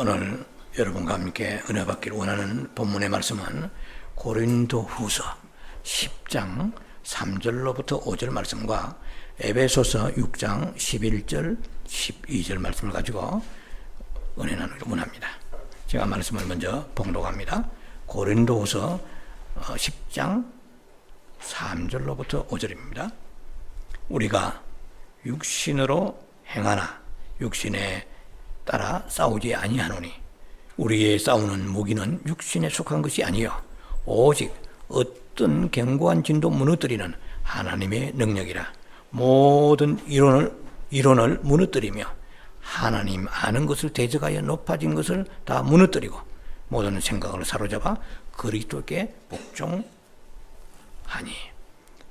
오늘 여러분과 함께 은혜 받기를 원하는 본문의 말씀은 고린도후서 10장 3절로부터 5절 말씀과 에베소서 6장 11절 12절 말씀을 가지고 은혜 나누기를 원합니다. 제가 말씀을 먼저 봉독합니다. 고린도후서 10장 3절로부터 5절입니다. 우리가 육신으로 행하나 육신에 따라 싸우지 아니하노니 우리의 싸우는 무기는 육신에 속한 것이 아니요 오직 어떤 견고한 진도 무너뜨리는 하나님의 능력이라. 모든 이론을 무너뜨리며 하나님 아는 것을 대적하여 높아진 것을 다 무너뜨리고 모든 생각을 사로잡아 그리스도께 복종하니.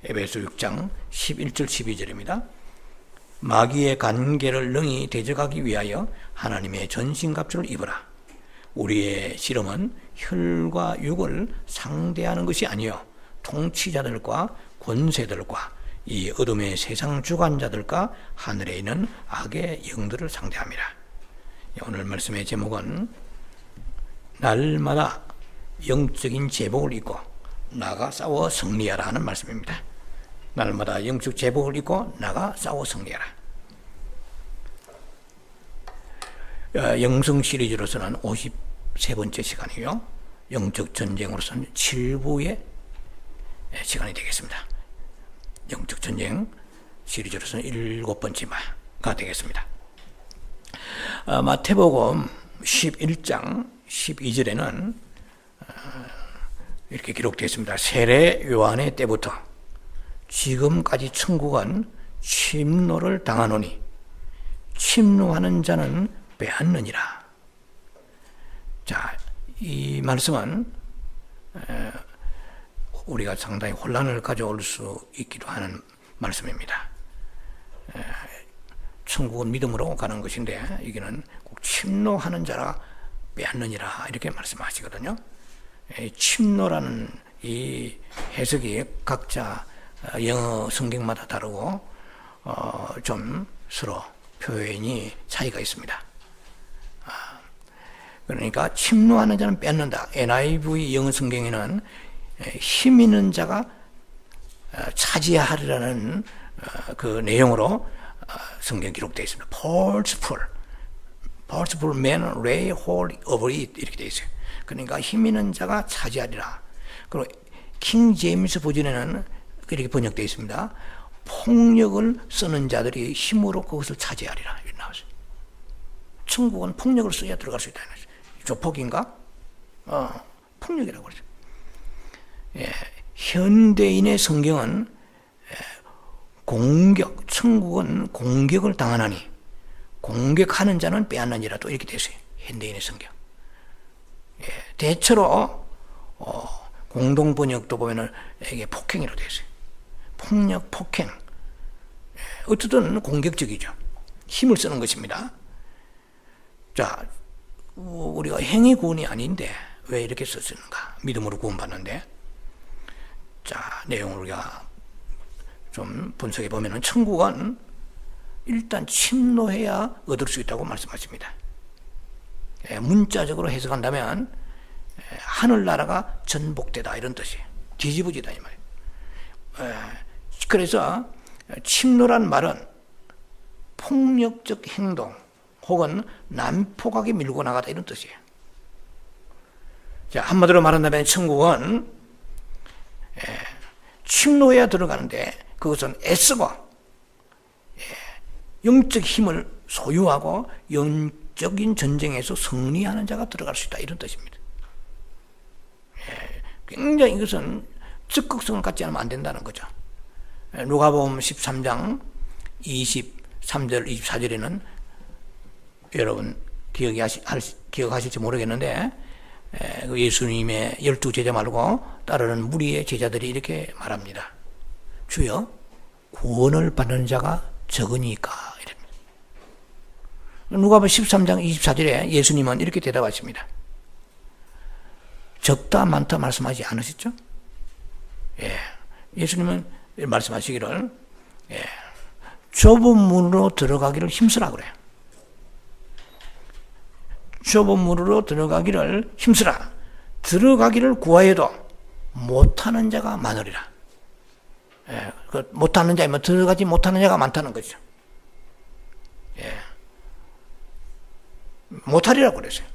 에베소 6장 11절 12절입니다. 마귀의 관계를 능히 대적하기 위하여 하나님의 전신갑주를 입어라. 우리의 씨름은 혈과 육을 상대하는 것이 아니요 통치자들과 권세들과 이 어둠의 세상 주관자들과 하늘에 있는 악의 영들을 상대합니다. 오늘 말씀의 제목은 날마다 영적인 제복을 입고 나가 싸워 승리하라 하는 말씀입니다. 날마다 영적 제복을 입고 나가 싸워 승리하라. 영성 시리즈로서는 53번째 시간이요 영적 전쟁으로서는 7부의 시간이 되겠습니다. 영적 전쟁 시리즈로서는 7번째가 되겠습니다. 마태복음 11장 12절에는 이렇게 기록되어 있습니다. 세례 요한의 때부터 지금까지 천국은 침노를 당하노니 침노하는 자는 빼앗느니라. 자, 이 말씀은 우리가 상당히 혼란을 가져올 수 있기도 하는 말씀입니다. 천국은 믿음으로 가는 것인데 여기는 꼭 침노하는 자라 빼앗느니라 이렇게 말씀하시거든요. 침노라는 이 해석이 각자 영어 성경마다 다르고 좀 서로 표현이 차이가 있습니다. 그러니까 침노하는 자는 뺏는다. NIV 영어 성경에는 힘 있는 자가 차지하리라는 그 내용으로 성경 기록되어 있습니다. Forceful men lay hold of it 이렇게 되어 있어요. 그러니까 힘 있는 자가 차지하리라. 그리고 킹 제임스 버전에는 이렇게 번역되어 있습니다. 폭력을 쓰는 자들이 힘으로 그것을 차지하리라 이렇게 나왔어요. 천국은 폭력을 써야 들어갈 수 있다. 조폭인가? 폭력이라고 그러죠. 현대인의 성경은 천국은 공격을 당하나니 공격하는 자는 빼앗느니라 또 이렇게 됐어요. 현대인의 성경. 대체로 공동 번역도 보면은 이게 폭행이라고 되어 있어요. 폭력, 폭행. 어쨌든 공격적이죠. 힘을 쓰는 것입니다. 자, 우리가 행위 구원이 아닌데 왜 이렇게 썼는가? 믿음으로 구원받는데. 자, 내용을 우리가 좀 분석해 보면은 천국은 일단 침노해야 얻을 수 있다고 말씀하십니다. 문자적으로 해석한다면 하늘나라가 전복되다 이런 뜻이에요. 뒤집어지다 이 말이에요. 그래서 침노란 말은 폭력적 행동 혹은 난폭하게 밀고 나가다 이런 뜻이에요. 자, 한마디로 말한다면 천국은 침노해야 들어가는데 그것은 애쓰고 영적 힘을 소유하고 영적인 전쟁에서 승리하는 자가 들어갈 수 있다 이런 뜻입니다. 굉장히 이것은 적극성을 갖지 않으면 안 된다는 거죠. 누가복음 13장 23절 24절에는 여러분 기억하실지 모르겠는데 예수님의 12제자 말고 따르는 무리의 제자들이 이렇게 말합니다. 주여 구원을 받는 자가 적으니까 이랍니다. 누가복음 13장 24절에 예수님은 이렇게 대답하십니다. 적다 많다 말씀하지 않으셨죠? 예수님은 말씀하시기를 좁은 문으로 들어가기를 힘쓰라 그래요. 좁은 문으로 들어가기를 힘쓰라. 들어가기를 구하여도 못하는 자가 많으리라. 예, 그 못하는 자면 들어가지 못하는 자가 많다는 거죠. 예. 못하리라고 그랬어요.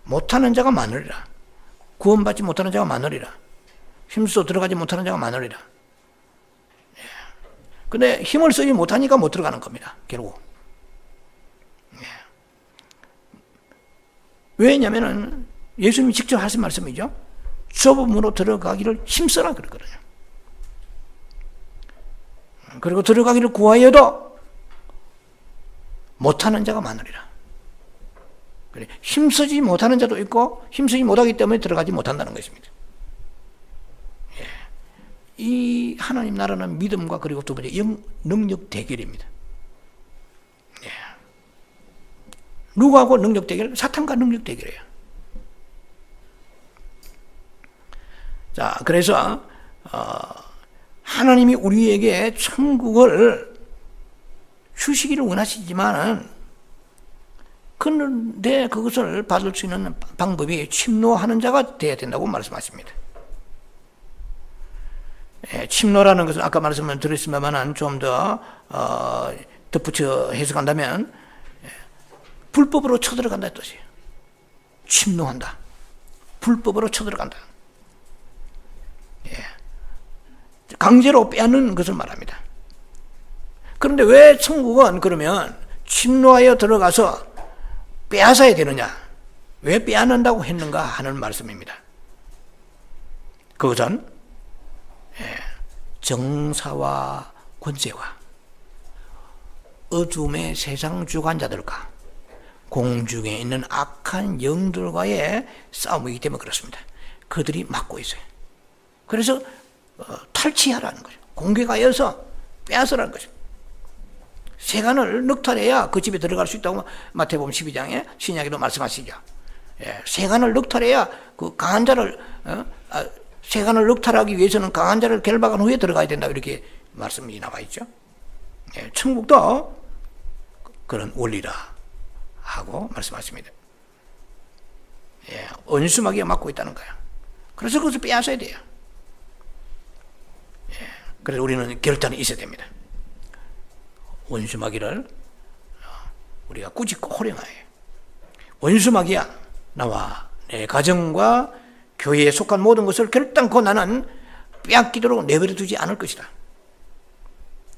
못하는 자가 많으리라. 구원받지 못하는 자가 많으리라. 힘써 들어가지 못하는 자가 많으리라. 예. 근데 힘을 쓰지 못하니까 못 들어가는 겁니다. 결국. 예. 왜냐면은 예수님이 직접 하신 말씀이죠. 좁은 문으로 들어가기를 힘써라 그랬거든요. 그리고 들어가기를 구하여도 못하는 자가 많으리라. 그래, 힘쓰지 못하는 자도 있고 힘쓰지 못하기 때문에 들어가지 못한다는 것입니다. 예. 이 하나님 나라는 믿음과 그리고 두 번째 능력 대결입니다. 예. 누구하고 능력 대결? 사탄과 능력 대결이에요. 자, 그래서 하나님이 우리에게 천국을 주시기를 원하시지만은 그런데 그것을 받을 수 있는 방법이 침노하는 자가 되어야 된다고 말씀하십니다. 예, 침노라는 것은 아까 말씀을 드렸습니다만 좀 더 덧붙여 해석한다면 불법으로 쳐들어간다는 뜻이에요. 침노한다. 불법으로 쳐들어간다. 예. 강제로 빼앗는 것을 말합니다. 그런데 왜 천국은 그러면 침노하여 들어가서 빼앗아야 되느냐? 왜 빼앗는다고 했는가 하는 말씀입니다. 그것은 정사와 권세와 어둠의 세상 주관자들과 공중에 있는 악한 영들과의 싸움이기 때문에 그렇습니다. 그들이 막고 있어요. 그래서 탈취하라는 거죠. 공개가여서 빼앗으라는 거죠. 세간을 넉탈해야 그 집에 들어갈 수 있다고 마태복음 12장에 신약에도 말씀하시죠. 예, 세간을 넉탈해야 그 강한 자를 세간을 넉탈하기 위해서는 강한 자를 결박한 후에 들어가야 된다 이렇게 말씀이 나와 있죠. 예, 천국도 그런 원리라 하고 말씀하십니다. 예, 원수마귀가 맡고 있다는 거예요. 그래서 그것을 빼앗아야 돼요. 예, 그래서 우리는 결단이 있어야 됩니다. 원수마귀를 우리가 꾸짖고 호령하여 원수마귀야 나와 내 가정과 교회에 속한 모든 것을 결단코 나는 빼앗기도록 내버려 두지 않을 것이다.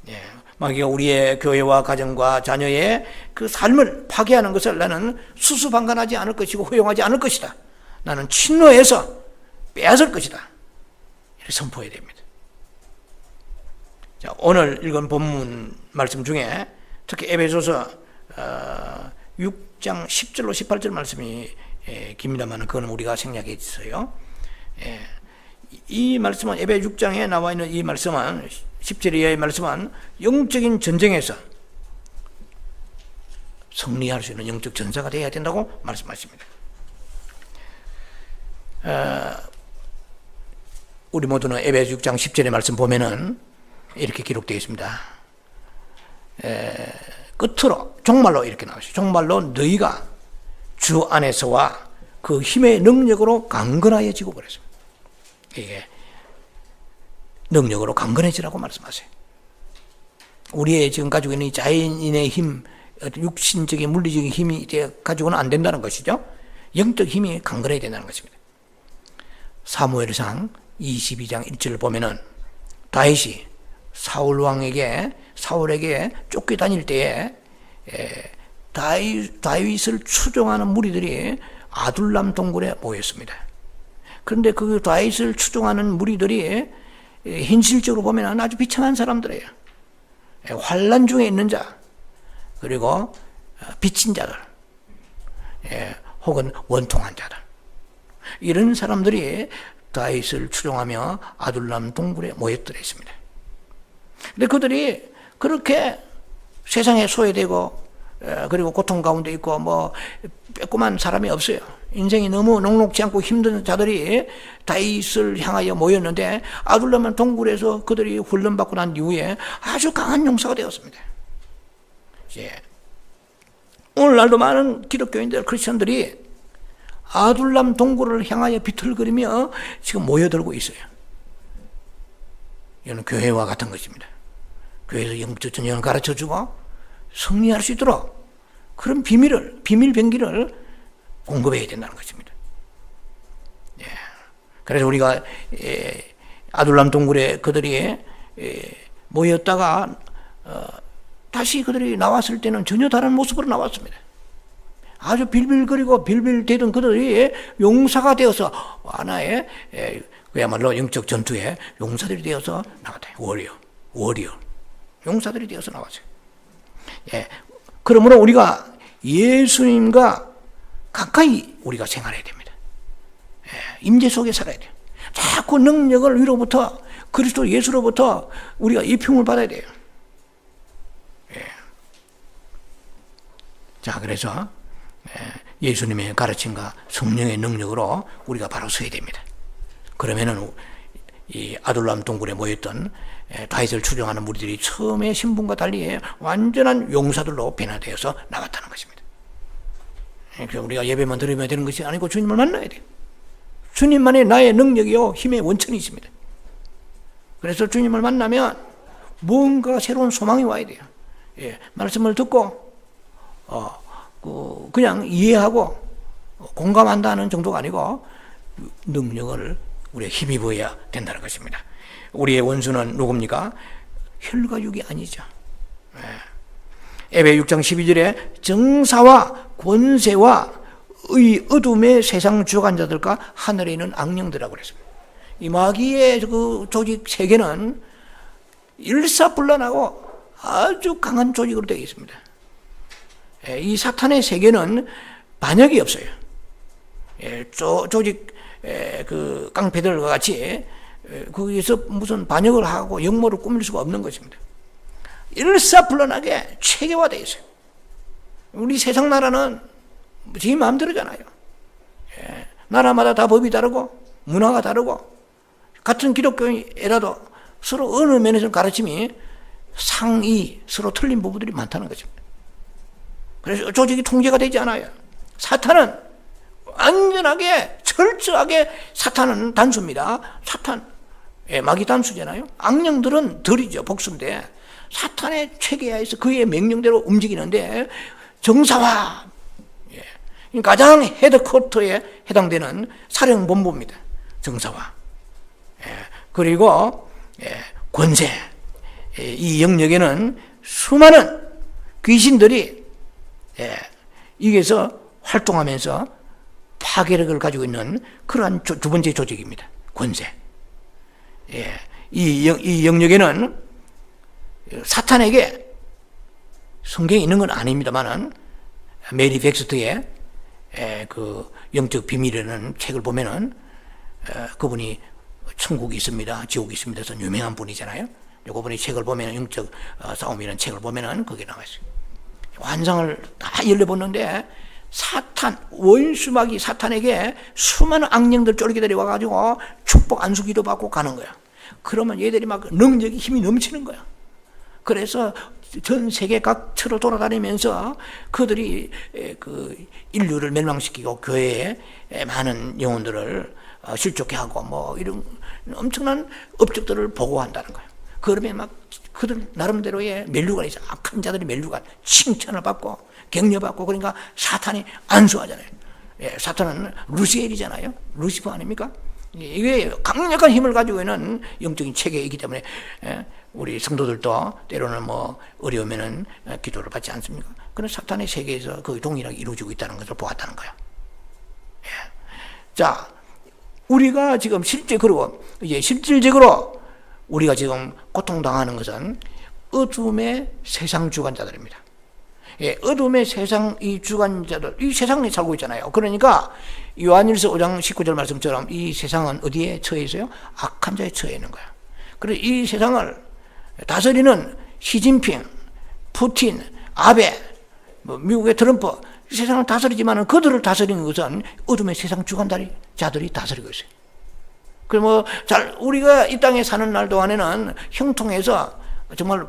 예, 마귀가 우리의 교회와 가정과 자녀의 그 삶을 파괴하는 것을 나는 수수방관하지 않을 것이고 허용하지 않을 것이다. 나는 침노해서 빼앗을 것이다. 이렇게 선포해야 됩니다. 자, 오늘 읽은 본문 말씀 중에 특히 에베소서 6장 10절로 18절 말씀이 깁니다만 그건 우리가 생략해 있어요. 이 말씀은 에베 6장에 나와 있는 이 말씀은 10절 이하의 말씀은 영적인 전쟁에서 승리할 수 있는 영적 전사가 되어야 된다고 말씀하십니다. 우리 모두는 에베 6장 10절의 말씀 보면은 이렇게 기록되어 있습니다. 끝으로 종말로 이렇게 나오죠. 종말로 너희가 주 안에서와 그 힘의 능력으로 강건하여지고 그랬습니다. 이게 능력으로 강건해지라고 말씀하세요. 우리의 지금 가지고 있는 자연인의 힘, 육신적인 물리적인 힘이 가지고는 안 된다는 것이죠. 영적 힘이 강건해야 된다는 것입니다. 사무엘상 22장 1절을 보면은 다윗이 사울에게 쫓겨다닐 때에 다윗을 추종하는 무리들이 아둘람 동굴에 모였습니다. 그런데 그 다윗을 추종하는 무리들이 현실적으로 보면 아주 비참한 사람들이에요. 환난 중에 있는 자, 그리고 빚진 자들, 혹은 원통한 자들, 이런 사람들이 다윗을 추종하며 아둘람 동굴에 모였더라 했습니다. 근데 그들이 그렇게 세상에 소외되고 그리고 고통 가운데 있고 뭐 빼꼼한 사람이 없어요. 인생이 너무 녹록지 않고 힘든 자들이 다윗을 향하여 모였는데 아둘람 동굴에서 그들이 훈련받고 난 이후에 아주 강한 용사가 되었습니다. 이제 오늘날도 많은 기독교인들, 크리스천들이 아둘람 동굴을 향하여 비틀거리며 지금 모여들고 있어요. 이는 교회와 같은 것입니다. 교회에서 영적 전쟁을 가르쳐주고 승리할 수 있도록 그런 비밀 병기를 공급해야 된다는 것입니다. 예. 그래서 우리가 아둘람 동굴에 그들이 모였다가 다시 그들이 나왔을 때는 전혀 다른 모습으로 나왔습니다. 아주 빌빌거리고 빌빌대던 그들이 용사가 되어서 하나의 그야말로 영적 전투에 용사들이 되어서 나왔다. 워리어 용사들이 되어서 나왔어요. 예. 그러므로 우리가 예수님과 가까이 우리가 생활해야 됩니다. 예. 임재 속에 살아야 돼요. 자꾸 능력을 위로부터 그리스도 예수로부터 우리가 입힘을 받아야 돼요. 예. 자, 그래서 예수님의 가르침과 성령의 능력으로 우리가 바로 서야 됩니다. 그러면은 이 아둘람 동굴에 모였던 다윗을 추종하는 무리들이 처음에 신분과 달리 완전한 용사들로 변화되어서 나갔다는 것입니다. 그래서 우리가 예배만 드리면 되는 것이 아니고 주님을 만나야 돼요. 주님만이 나의 능력이요 힘의 원천이십니다. 그래서 주님을 만나면 뭔가 새로운 소망이 와야 돼요. 예, 말씀을 듣고 그냥 이해하고 공감한다는 정도가 아니고 능력을 우리가 힘입어야 된다는 것입니다. 우리의 원수는 누굽니까? 혈과 육이 아니죠. 에베 6장 12절에 정사와 권세와 의 어둠의 세상 주관 자들과 하늘에 있는 악령들이라고 그랬습니다. 이 마귀의 그 조직 세계는 일사불란하고 아주 강한 조직으로 되어 있습니다. 이 사탄의 세계는 반역이 없어요. 조직 그 깡패들과 같이 거기서 무슨 반역을 하고 역모를 꾸밀 수가 없는 것입니다. 일사불란하게 체계화되어 있어요. 우리 세상 나라는 지 마음대로잖아요. 나라마다 다 법이 다르고 문화가 다르고 같은 기독교인이라도 서로 어느 면에서 가르침이 상이 서로 틀린 부분들이 많다는 것입니다. 그래서 조직이 통제가 되지 않아요. 사탄은 완전하게 철저하게 사탄은 단수입니다. 마귀 단수잖아요. 악령들은 덜이죠. 복수인데 사탄의 체계하에서 그의 명령대로 움직이는데 정사화 가장 헤드쿼터에 해당되는 사령본부입니다. 정사화. 그리고 권세. 이 영역에는 수많은 귀신들이 여기서 활동하면서 파괴력을 가지고 있는 그러한 두 번째 조직입니다. 권세. 이 영역에는 사탄에게 성경에 있는 건 아닙니다만은 메리 벡스트의 그 영적 비밀이라는 책을 보면은 그분이 천국이 있습니다, 지옥이 있습니다. 해서 유명한 분이잖아요. 그분이 책을 보면은 영적 싸움이라는 책을 보면은 거기에 나와 있어요. 환상을 다 열려봤는데 원수마귀 사탄에게 수많은 악령들 쫄기들이 와가지고 축복 안수기도 받고 가는 거야. 그러면 얘들이 막 능력이 힘이 넘치는 거야. 그래서 전 세계 각처로 돌아다니면서 그들이 그 인류를 멸망시키고 교회에 많은 영혼들을 실족해 하고 뭐 이런 엄청난 업적들을 보고한다는 거예요. 그러면 막 그들 나름대로의 멸류관이 있어. 악한 자들이 멸류관 칭찬을 받고 격려받고 그러니까 사탄이 안수하잖아요. 사탄은 루시엘이잖아요. 루시퍼 아닙니까? 이게 강력한 힘을 가지고 있는 영적인 체계이기 때문에 우리 성도들도 때로는 뭐 어려우면은 기도를 받지 않습니까? 그런 사탄의 세계에서 거의 동일하게 이루어지고 있다는 것을 보았다는 거예요. 자, 우리가 지금 실질적으로 우리가 지금 고통당하는 것은 어둠의 세상 주관자들입니다. 어둠의 세상 이 주관자들, 이 세상에 살고 있잖아요. 그러니까 요한일서 5장 19절 말씀처럼 이 세상은 어디에 처해 있어요? 악한 자에 처해 있는 거야. 그래서 이 세상을 다스리는 시진핑, 푸틴, 아베, 미국의 트럼프, 이 세상을 다스리지만 그들을 다스리는 것은 어둠의 세상 주관자들이 다스리고 있어요. 그럼 우리가 이 땅에 사는 날 동안에는 형통해서 정말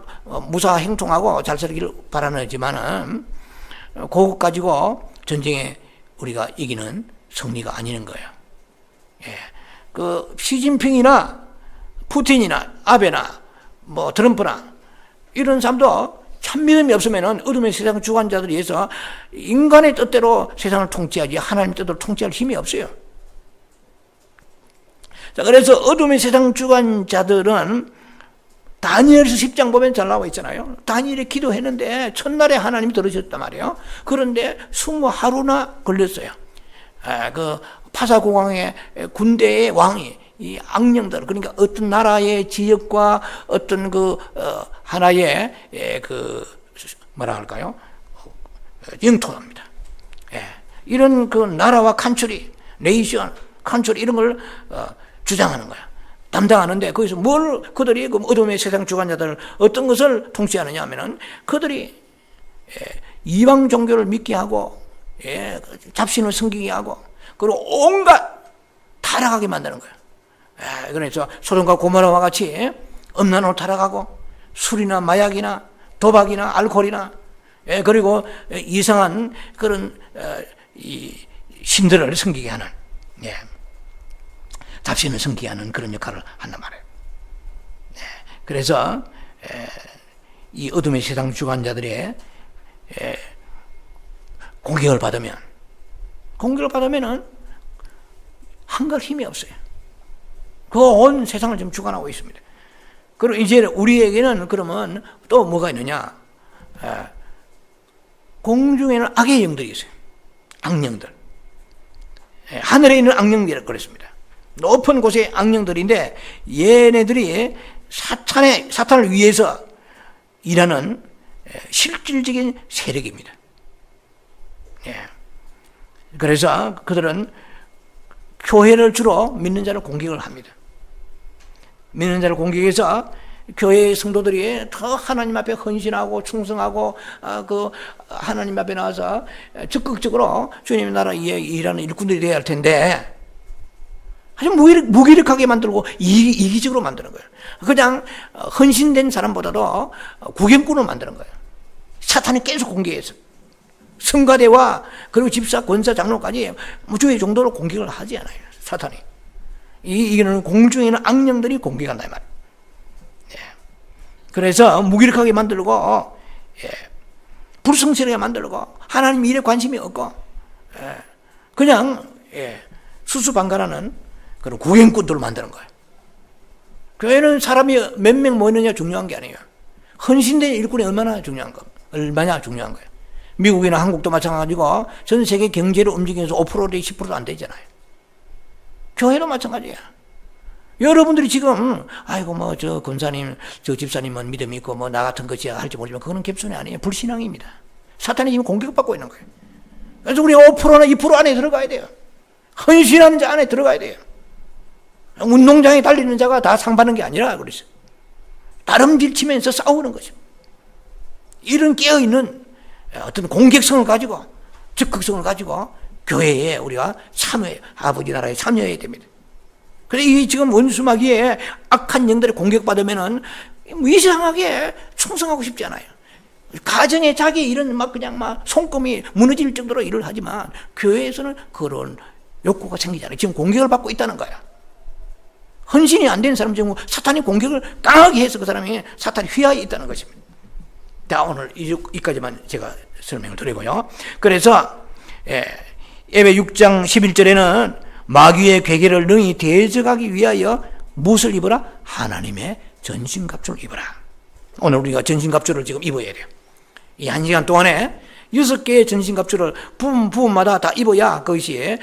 무사 행통하고 잘 살기를 바라지만은 그것 가지고 전쟁에 우리가 이기는 승리가 아니는 거예요. 예. 그 시진핑이나 푸틴이나 아베나 뭐 트럼프나 이런 사람도 참 믿음이 없으면은 어둠의 세상 주관자들이 해서 인간의 뜻대로 세상을 통치하지 하나님 뜻대로 통치할 힘이 없어요. 자, 그래서 어둠의 세상 주관자들은 다니엘서 10장 보면 잘 나와 있잖아요. 다니엘이 기도했는데 첫날에 하나님이 들으셨단 말이에요. 그런데 20하루나 걸렸어요. 그 파사공항의 군대의 왕이 이 악령들, 그러니까 어떤 나라의 지역과 어떤 하나의 뭐라 할까요? 영토입니다. 이런 그 나라와 칸츄리, 네이션, 칸츄리 이런 걸 주장하는 거야. 담당하는데 거기서 그들이 그 어둠의 세상 주관자들 어떤 것을 통치하느냐 하면은 그들이 이방 종교를 믿게 하고 잡신을 섬기게 하고 그리고 온갖 타락하게 만드는 거예요. 그래서 소돔과 고모라와 같이 음란으로 타락하고 술이나 마약이나 도박이나 알코올이나 그리고 이상한 그런 이 신들을 섬기게 하는 잡신을 섬기게 하는 그런 역할을 한단 말이에요. 그래서 이 어둠의 세상 주관자들의 공격을 받으면은 한갈 힘이 없어요. 그 온 세상을 지금 주관하고 있습니다. 그리고 이제 우리에게는 그러면 또 뭐가 있느냐? 공중에는 악의 영들이 있어요. 악령들. 하늘에 있는 악령들이라고 그랬습니다. 높은 곳의 악령들인데 얘네들이 사탄을 위해서 일하는 실질적인 세력입니다. 그래서 그들은 교회를 주로 믿는 자를 공격을 합니다. 믿는 자를 공격해서 교회의 성도들이 더 하나님 앞에 헌신하고 충성하고 그 하나님 앞에 나와서 적극적으로 주님의 나라에 일하는 일꾼들이 되어야 할 텐데 아주 무기력하게 만들고 이기적으로 만드는 거예요. 그냥 헌신된 사람보다도 구경꾼을 만드는 거예요. 사탄이 계속 공격해서 성가대와 그리고 집사, 권사, 장로까지 무주의 정도로 공격을 하지 않아요. 사탄이. 이거는 공중에 있는 악령들이 공격한다 이 말이에요. 그래서 무기력하게 만들고 불성실하게 만들고 하나님 일에 관심이 없고 그냥 수수방관하는 그런 구경꾼들을 만드는 거예요. 교회는 사람이 몇 명 모이느냐 중요한 게 아니에요. 헌신된 일꾼이 얼마나 중요한 거예요. 미국이나 한국도 마찬가지고 전 세계 경제를 움직이면서 5%도 10%도 안 되잖아요. 교회도 마찬가지야. 여러분들이 지금 아이고 뭐 저 권사님, 저 집사님은 믿음이 있고 뭐 나 같은 것이 할지 모르지만 그거는 갭손이 아니에요. 불신앙입니다. 사탄이 지금 공격받고 있는 거예요. 그래서 우리 5%나 2% 안에 들어가야 돼요. 헌신하는 자 안에 들어가야 돼요. 운동장에 달리는 자가 다 상 받는 게 아니라 그래서 다름질 치면서 싸우는 거죠. 이런 깨어있는 어떤 공격성을 가지고 적극성을 가지고 교회에 우리가 참여해 아버지 나라에 참여해야 됩니다. 그래서 이 지금 원수마귀의 악한 영들에 공격받으면은 이상하게 충성하고 싶지 않아요. 가정에 자기 일은 그냥 손금이 무너질 정도로 일을 하지만 교회에서는 그런 욕구가 생기잖아요. 지금 공격을 받고 있다는 거야. 헌신이 안 된 사람 지금 사탄이 공격을 강하게 해서 그 사람이 사탄이 휘하에 있다는 것입니다. 자, 오늘 이까지만 제가 설명을 드리고요. 그래서 예배 6장 11절에는 마귀의 괴계를 능히 대적하기 위하여 무엇을 입어라? 하나님의 전신갑주를 입어라. 오늘 우리가 전신갑주를 지금 입어야 돼요. 이 1시간 동안에 6개의 전신갑주를 부분마다 다 입어야 그것이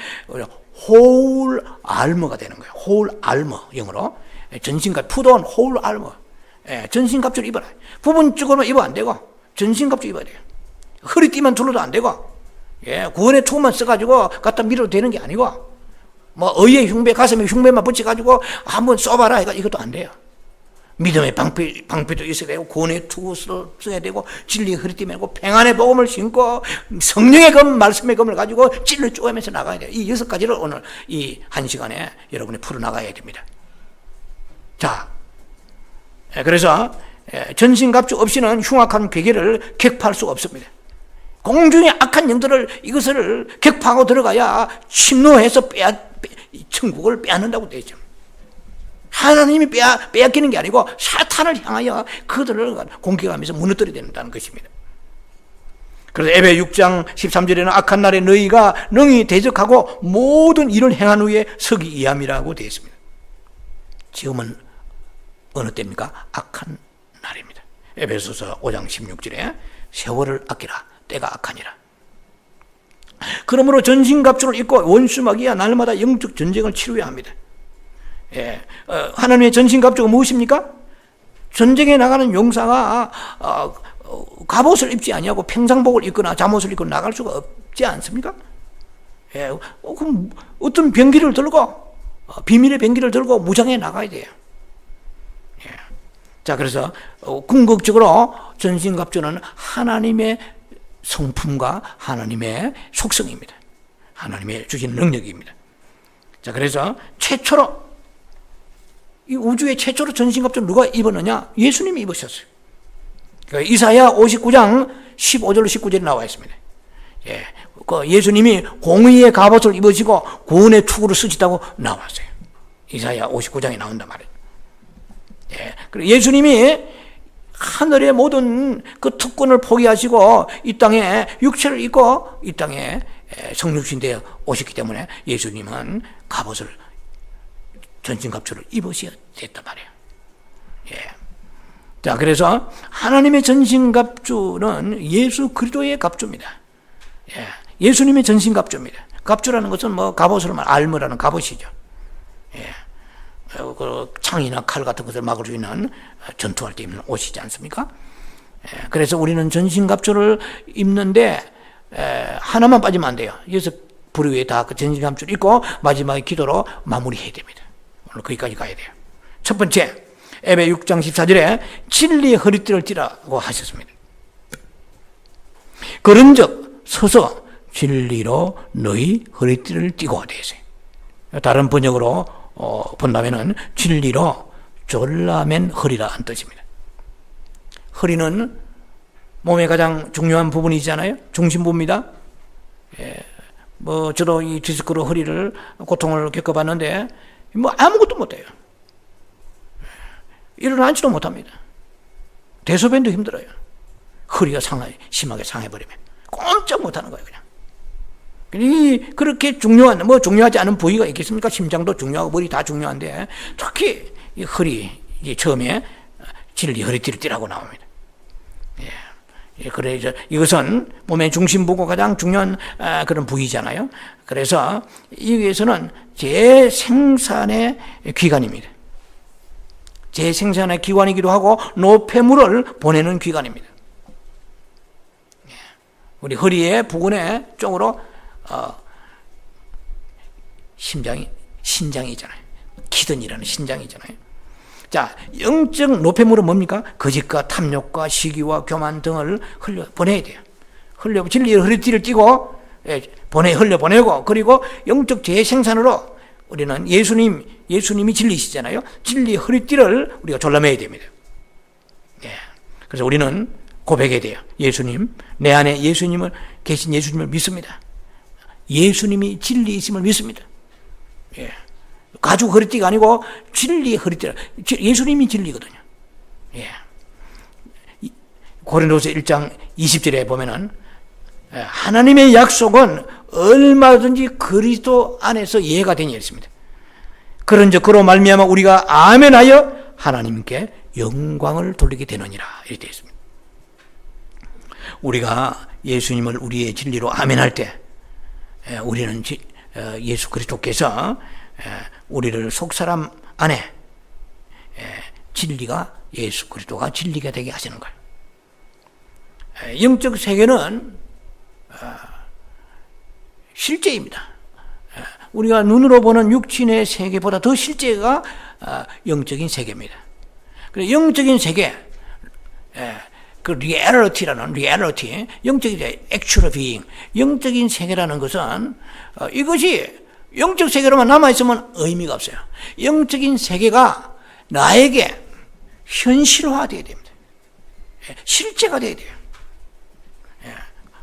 whole armor가 되는 거예요. whole armor, 영어로. 전신갑, put on whole armor. 전신갑주를 입어라. 부분적으로 입어 안 되고 전신갑주 입어야 돼요. 허리띠만 둘러도 안 되고 구원의 투만 써가지고 갖다 밀어도 되는 게 아니고 의의 흉배, 가슴에 흉배만 붙여가지고 한번 쏘봐라 이것도 안 돼요. 믿음의 방패도 있어야 되고 구원의 투 써야 되고 진리의 허리띠 메고 평안의 복음을 신고 성령의 검, 말씀의 검을 가지고 찔러 쪼매면서 나가야 돼요. 이 6가지를 오늘 이 1시간에 여러분이 풀어나가야 됩니다. 자, 그래서 전신갑주 없이는 흉악한 괴계를 격파할 수가 없습니다. 공중의 악한 영들을 이것을 격파하고 들어가야 침노해서 천국을 빼앗는다고 되어 있죠. 하나님이 빼앗기는 게 아니고 사탄을 향하여 그들을 공격하면서 무너뜨려야 된다는 것입니다. 그래서 에베 6장 13절에는 악한 날에 너희가 능히 대적하고 모든 일을 행한 후에 서기 이함이라고 되어 있습니다. 지금은 어느 때입니까? 악한 날입니다. 에베소서 5장 16절에 세월을 아끼라, 때가 악하니라. 그러므로 전신갑주를 입고 원수마귀와 날마다 영적 전쟁을 치루어야 합니다. 하나님의 전신갑주가 무엇입니까? 전쟁에 나가는 용사가 갑옷을 입지 아니하고 평상복을 입거나 잠옷을 입고 나갈 수가 없지 않습니까? 그럼 어떤 병기를 들고 비밀의 병기를 들고 무장해 나가야 돼요. 자, 그래서 궁극적으로 전신갑주는 하나님의 성품과 하나님의 속성입니다. 하나님의 주신 능력입니다. 자, 그래서 최초로 이 우주의 최초로 전신갑주를 누가 입었느냐? 예수님이 입으셨어요. 그러니까 이사야 59장 15절로 19절에 나와 있습니다. 예수님이 공의의 갑옷을 입으시고 구원의 투구를 쓰시다고 나왔어요. 이사야 59장에 나온단 말이에요. 그리고 예수님이 하늘의 모든 그 특권을 포기하시고 이 땅에 육체를 입고 이 땅에 성육신 되어 오셨기 때문에 예수님은 갑옷을 전신갑주를 입으셔야 됐단 말이에요. 자, 그래서 하나님의 전신갑주는 예수 그리스도의 갑주입니다. 예수님의 전신갑주입니다. 갑주라는 것은 뭐 갑옷을 알무라는 갑옷이죠. 그 창이나 칼 같은 것을 막을 수 있는 전투할 때 입는 옷이지 않습니까? 그래서 우리는 전신갑주를 입는데 하나만 빠지면 안 돼요. 그래서 불의에 다 그 전신갑주를 입고 마지막에 기도로 마무리해야 됩니다. 오늘 거기까지 가야 돼요. 첫 번째, 에베 6장 14절에 진리의 허리띠를 띠라고 하셨습니다. 그런즉 서서 진리로 너희 허리띠를 띠고 되세요. 다른 번역으로 본다면은 진리로 졸라맨 허리라는 뜻입니다. 허리는 몸의 가장 중요한 부분이잖아요. 중심부입니다. 뭐 저도 이 디스크로 허리를 고통을 겪어봤는데 뭐 아무것도 못해요. 일어나지도 못합니다. 대소변도 힘들어요. 허리가 심하게 상해버리면 꼼짝 못하는 거예요, 그냥. 그렇게 중요하지 않은 부위가 있겠습니까? 심장도 중요하고 머리 다 중요한데 특히 이 허리, 처음에 진리 허리띠를 띠라고 나옵니다. 그래서 이것은 몸의 중심부고 가장 중요한 그런 부위잖아요. 그래서 여기에서는 재생산의 기관입니다. 재생산의 기관이기도 하고 노폐물을 보내는 기관입니다. 우리 허리의 부근의 쪽으로 신장이잖아요. 키드니라는 신장이잖아요. 자, 영적 노폐물은 뭡니까? 거짓과 탐욕과 시기와 교만 등을 보내야 돼요. 진리의 허리띠를 띠고 흘려보내고, 그리고 영적 재생산으로 우리는 예수님이 진리시잖아요. 진리의 허리띠를 우리가 졸라매야 됩니다. 그래서 우리는 고백해야 돼요. 예수님, 내 안에 계신 예수님을 믿습니다. 예수님이 진리이심을 믿습니다. 가죽 허리띠가 아니고 진리의 허리띠라. 예수님이 진리거든요. 고린도서 1장 20절에 보면은 하나님의 약속은 얼마든지 그리스도 안에서 이해가 되니 있습니다. 그런즉 그로 말미암아 우리가 아멘하여 하나님께 영광을 돌리게 되느니라 이렇게 되어 있습니다. 우리가 예수님을 우리의 진리로 아멘할 때 우리는 예수 그리스도께서 우리를 속사람 안에 진리가 예수 그리스도가 진리가 되게 하시는 거예요. 영적 세계는 실제입니다. 우리가 눈으로 보는 육신의 세계보다 더 실제가 영적인 세계입니다. 그래서 영적인 세계, 그 리얼리티, 영적인 actual being, 영적인 세계라는 것은 이것이 영적 세계로만 남아있으면 의미가 없어요. 영적인 세계가 나에게 현실화되어야 됩니다. 실제가 되어야 돼요.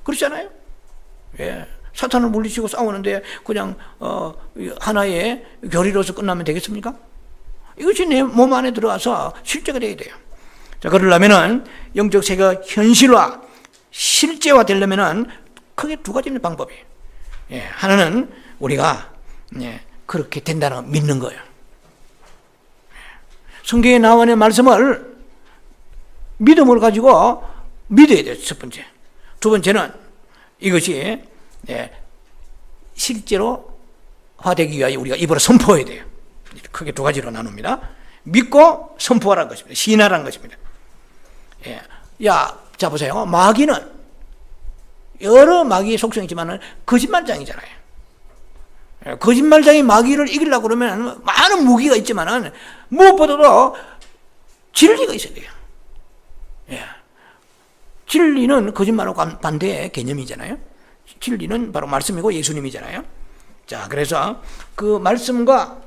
그렇잖아요. 예. 사탄을 물리치고 싸우는데 그냥 하나의 교리로서 끝나면 되겠습니까? 이것이 내 몸 안에 들어와서 실제가 되어야 돼요. 자, 그러려면은 영적 세계가 현실화, 실제화 되려면은 크게 두 가지 있는 방법이. 예, 하나는 우리가 그렇게 된다는 걸 믿는 거예요. 성경에 나와 있는 말씀을 믿음을 가지고 믿어야 돼요. 첫 번째. 두 번째는 이것이 실제로 화되기 위하여 우리가 입으로 선포해야 돼요. 크게 두 가지로 나눕니다. 믿고 선포하라는 것입니다. 시인하라는 것입니다. 야, 자 보세요. 마귀는 여러 마귀의 속성이 있지만 거짓말장이잖아요. 거짓말장이 마귀를 이기려고 그러면 많은 무기가 있지만 무엇보다도 진리가 있어야 돼요. 진리는 거짓말과 반대의 개념이잖아요. 진리는 바로 말씀이고 예수님이잖아요. 자, 그래서 그 말씀과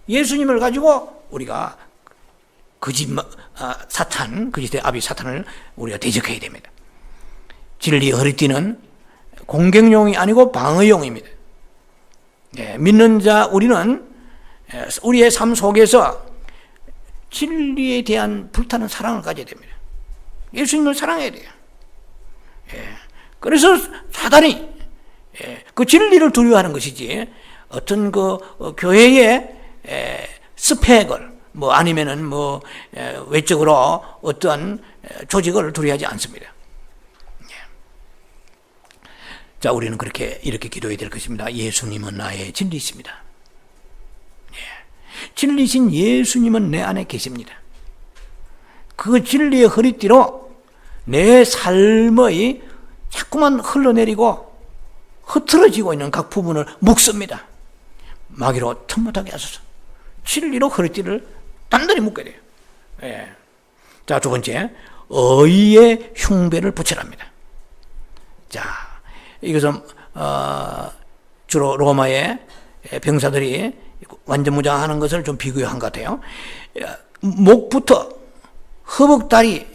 예수님을 가지고 우리가 거짓의 아비 사탄을 우리가 대적해야 됩니다. 진리의 허리띠는 공격용이 아니고 방어용입니다. 믿는 자 우리는 우리의 삶 속에서 진리에 대한 불타는 사랑을 가져야 됩니다. 예수님을 사랑해야 돼요. 그래서 사단이 그 진리를 두려워하는 것이지 어떤 그 교회의 스펙을 아니면은 외적으로 어떤 조직을 두려워하지 않습니다. 자, 우리는 이렇게 기도해야 될 것입니다. 예수님은 나의 진리이십니다. 진리신 예수님은 내 안에 계십니다. 그 진리의 허리띠로 내 삶의 자꾸만 흘러내리고 흐트러지고 있는 각 부분을 묶습니다. 마귀로 틈못하게 하소서. 진리로 허리띠를 단단히 묶어야 돼요. 자, 두 번째, 의의 흉배를 붙이랍니다. 자, 이것은 주로 로마의 병사들이 완전 무장하는 것을 좀 비교한 것 같아요. 목부터 허벅다리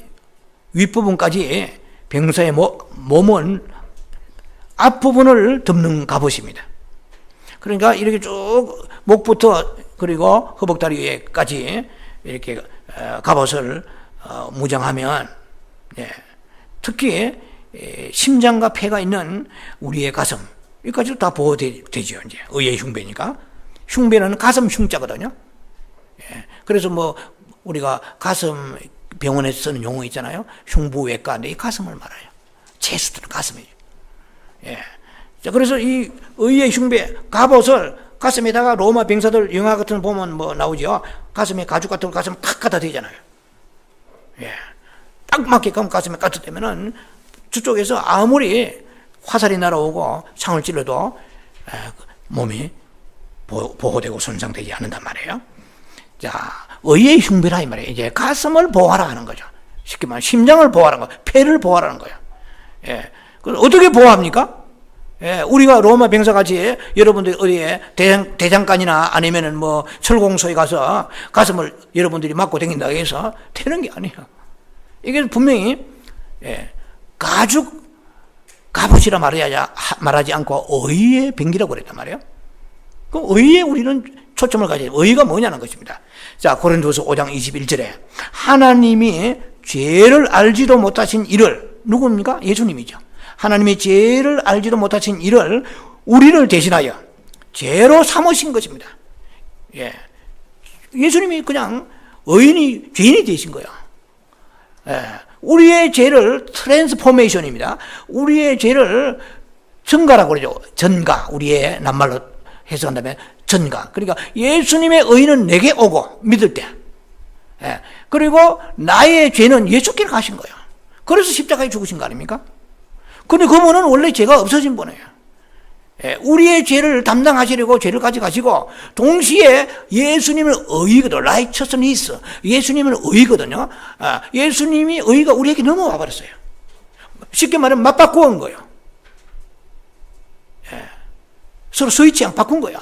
윗부분까지 병사의 몸은 앞부분을 덮는 갑옷입니다. 그러니까 이렇게 쭉 목부터 그리고 허벅다리까지 이렇게 갑옷을 무장하면 특히 심장과 폐가 있는 우리의 가슴 여기까지도 다 보호되죠. 이제 의의 흉배니까. 흉배는 가슴 흉자거든요. 그래서 우리가 가슴 병원에서 쓰는 용어 있잖아요. 흉부외과인데 이 가슴을 말해요. 체수들은 가슴이에요. 자, 그래서 이 의의 흉배 갑옷을 가슴에다가 로마 병사들 영화 같은 거 보면 나오죠. 가슴에 가죽 같은 거 가슴 탁 갖다 대잖아요. 딱 맞게끔 가슴에 갖다 대면은 저쪽에서 아무리 화살이 날아오고 창을 찔러도 몸이 보호되고 손상되지 않는단 말이에요. 자, 의의 흉배라 이 말이에요. 이제 가슴을 보호하라 하는 거죠. 쉽게 말하면 심장을 보호하라는 거예요. 폐를 보호하라는 거예요. 그럼 어떻게 보호합니까? 우리가 로마 병사같이 여러분들이 어디에 대장간이나 아니면은 철공소에 가서 가슴을 여러분들이 맞고 다닌다고 해서 되는 게 아니에요. 이게 분명히 가죽 갑옷이라 말하지 않고 의의 병기라고 그랬단 말이에요. 그럼 의에 우리는 초점을 가져야 돼요. 의가 뭐냐는 것입니다. 자, 고린도서 5장 21절에 하나님이 죄를 알지도 못하신 이를 누굽니까? 예수님이죠. 하나님이 죄를 알지도 못하신 이를 우리를 대신하여 죄로 삼으신 것입니다. 예수님이 그냥 죄인이 되신 거예요. 우리의 죄를 트랜스포메이션입니다. 우리의 죄를 전가라고 그러죠. 전가. 우리의 낱말로 해석한다면 전가. 그러니까 예수님의 의는 내게 오고 믿을 때. 그리고 나의 죄는 예수께로 가신 거예요. 그래서 십자가에 죽으신 거 아닙니까? 근데 그분은 원래 죄가 없어진 분이에요. 우리의 죄를 담당하시려고 죄를 가져가시고 동시에 예수님은 의거든. righteousness. 예수님은 의거든요. 예수님이 의가 우리에게 넘어와 버렸어요. 쉽게 말하면 맞바꾸는 거예요. 서로 스위치양 바꾼 거야.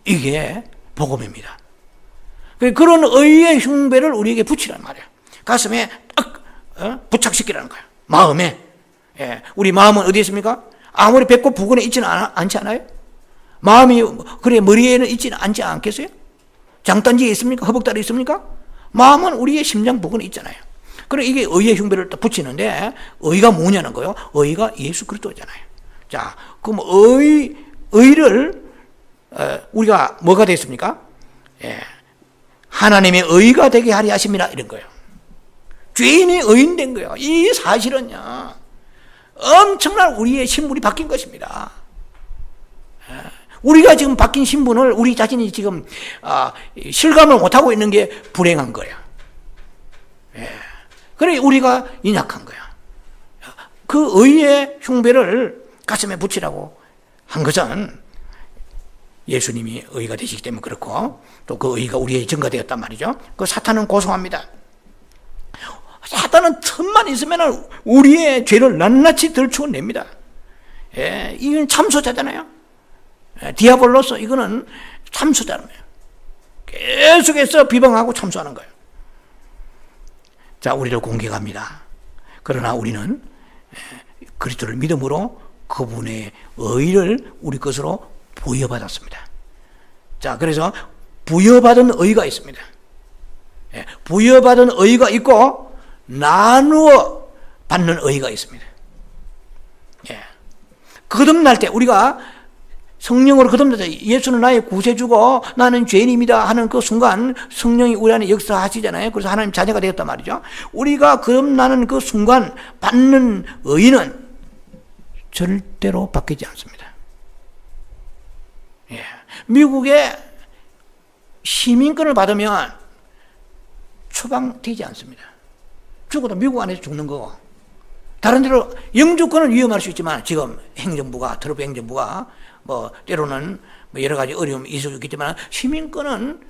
이게 복음입니다. 그런 의의 흉배를 우리에게 붙이란 말이에요. 가슴에 딱 부착시키라는 거예요. 마음에. 예, 우리 마음은 어디에 있습니까? 아무리 배꼽 부근에 있지는 않지 않아요? 마음이 그래 머리에는 있지는 않지 않겠어요? 장단지에 있습니까? 허벅다리에 있습니까? 마음은 우리의 심장 부근에 있잖아요. 그럼 이게 의의 흉배를 또 붙이는데 의가 뭐냐는 거요. 의가 예수 그리스도잖아요. 자, 그럼 의를 우리가 뭐가 됐습니까? 예, 하나님의 의가 되게 하리 하심이라 이런 거예요. 죄인이 의인된 거예요. 이 사실은요, 엄청난 우리의 신분이 바뀐 것입니다. 우리가 지금 바뀐 신분을 우리 자신이 지금 실감을 못하고 있는 게 불행한 거예요. 그래 우리가 연약한 거야. 그 의의 흉배를 가슴에 붙이라고 한 것은 예수님이 의가 되시기 때문에 그렇고 또 그 의가 우리의 증거되었단 말이죠. 그 사탄은 고소합니다. 사탄은 틈만 있으면 우리의 죄를 낱낱이 들추어냅니다. 이건 참소자잖아요. 디아볼로스 이거는 참소자는 거예요. 계속해서 비방하고 참소하는 거예요. 자, 우리를 공격합니다. 그러나 우리는 그리스도를 믿음으로 그분의 의를 우리 것으로 부여받았습니다. 자, 그래서 부여받은 의가 있습니다. 부여받은 의가 있고 나누어 받는 의가 있습니다. 거듭날 때 우리가 성령으로 거듭날 때 예수는 나의 구세주고 나는 죄인입니다 하는 그 순간 성령이 우리 안에 역사하시잖아요. 그래서 하나님 자녀가 되었단 말이죠. 우리가 거듭나는 그 순간 받는 의는 절대로 바뀌지 않습니다. 미국의 시민권을 받으면 추방되지 않습니다. 죽어도 미국 안에서 죽는 거고, 다른 데로 영주권은 위험할 수 있지만 지금 행정부가 트럼프 행정부가 뭐 때로는 뭐 여러 가지 어려움이 있을 수 있겠지만 시민권은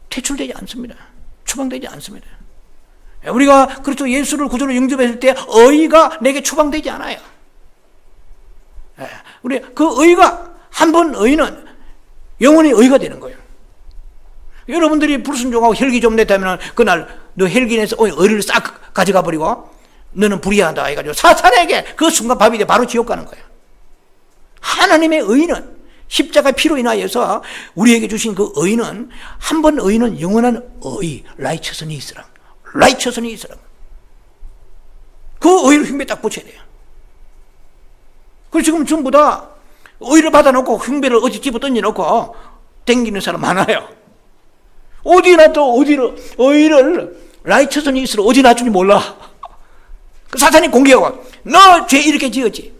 퇴출되지 않습니다. 추방되지 않습니다. 우리가 그리스도 예수를 구주로 영접했을 때 의가 내게 추방되지 않아요. 우리 그 의가 한 번 의는 영원히 의가 되는 거예요. 여러분들이 불순종하고 혈기 좀 냈다면 그날 너 혈기 내서 의를 싹 가져가 버리고 너는 불의하다 해가지고 사탄에게 그 순간 밥이 돼 바로 지옥 가는 거예요. 하나님의 의는 십자가의 피로 인하여서 우리에게 주신 그 의는 한 번 의는 영원한 의, 라이처스니 있으라. 라이처스니 있으라. 그 의를 흉배 딱 붙여야 돼요. 그래서 지금 전부 다 의를 받아놓고 흉배를 어디 집어 던져놓고 댕기는 사람 많아요. 어디나 또 어디로 의를 라이처스니 있으라 어디 놔줄지 몰라. 그 사탄이 공개하고 너 죄 이렇게 지었지.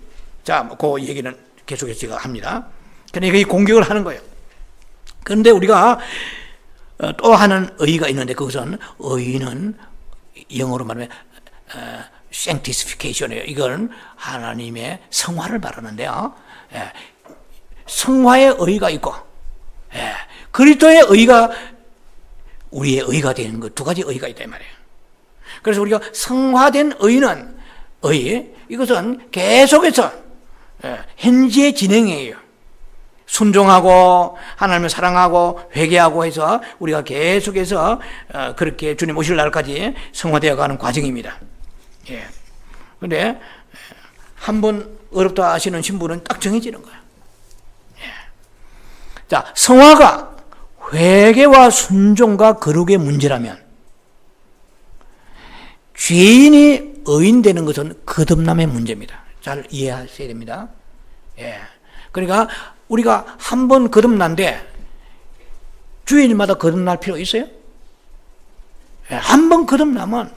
자, 그 얘기는 계속해서 제가 합니다. 그러니까 이 공격을 하는 거예요. 그런데 우리가 또 하는 의의가 있는데 그것은 의의는 영어로 말하면 sanctification이에요. 이건 하나님의 성화를 말하는데요. 성화의 의의가 있고 그리스도의 의의가 우리의 의의가 되는 것 두 가지 의의가 있다 이 말이에요. 그래서 우리가 성화된 의의는 이것은 계속해서 현재 진행이에요. 순종하고 하나님을 사랑하고 회개하고 해서 우리가 계속해서 그렇게 주님 오실 날까지 성화되어 가는 과정입니다. 그런데 한번 어렵다 하시는 신부는 딱 정해지는 거예요. 자, 성화가 회개와 순종과 거룩의 문제라면 죄인이 의인되는 것은 거듭남의 문제입니다. 잘 이해하셔야 됩니다. 그러니까 우리가 한 번 거듭난데 주일마다 거듭날 필요 있어요? 한 번 거듭나면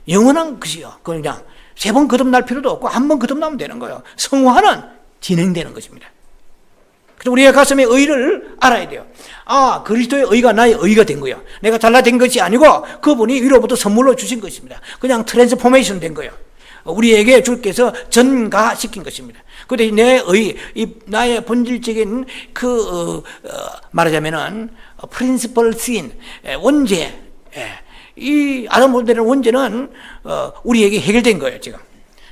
영원한 것이요. 그냥 세 번 거듭날 필요도 없고 한 번 거듭나면 되는 거예요. 성화는 진행되는 것입니다. 그래서 우리의 가슴의 의를 알아야 돼요. 아, 그리스도의 의가 나의 의가 된 거예요. 내가 잘나된 것이 아니고 그분이 위로부터 선물로 주신 것입니다. 그냥 트랜스포메이션 된 거예요. 우리에게 주께서 전가시킨 것입니다. 그런데 내 의, 나의 본질적인 말하자면은 principal sin, 원죄, 이 아담으로 되는 원죄는 우리에게 해결된 거예요, 지금.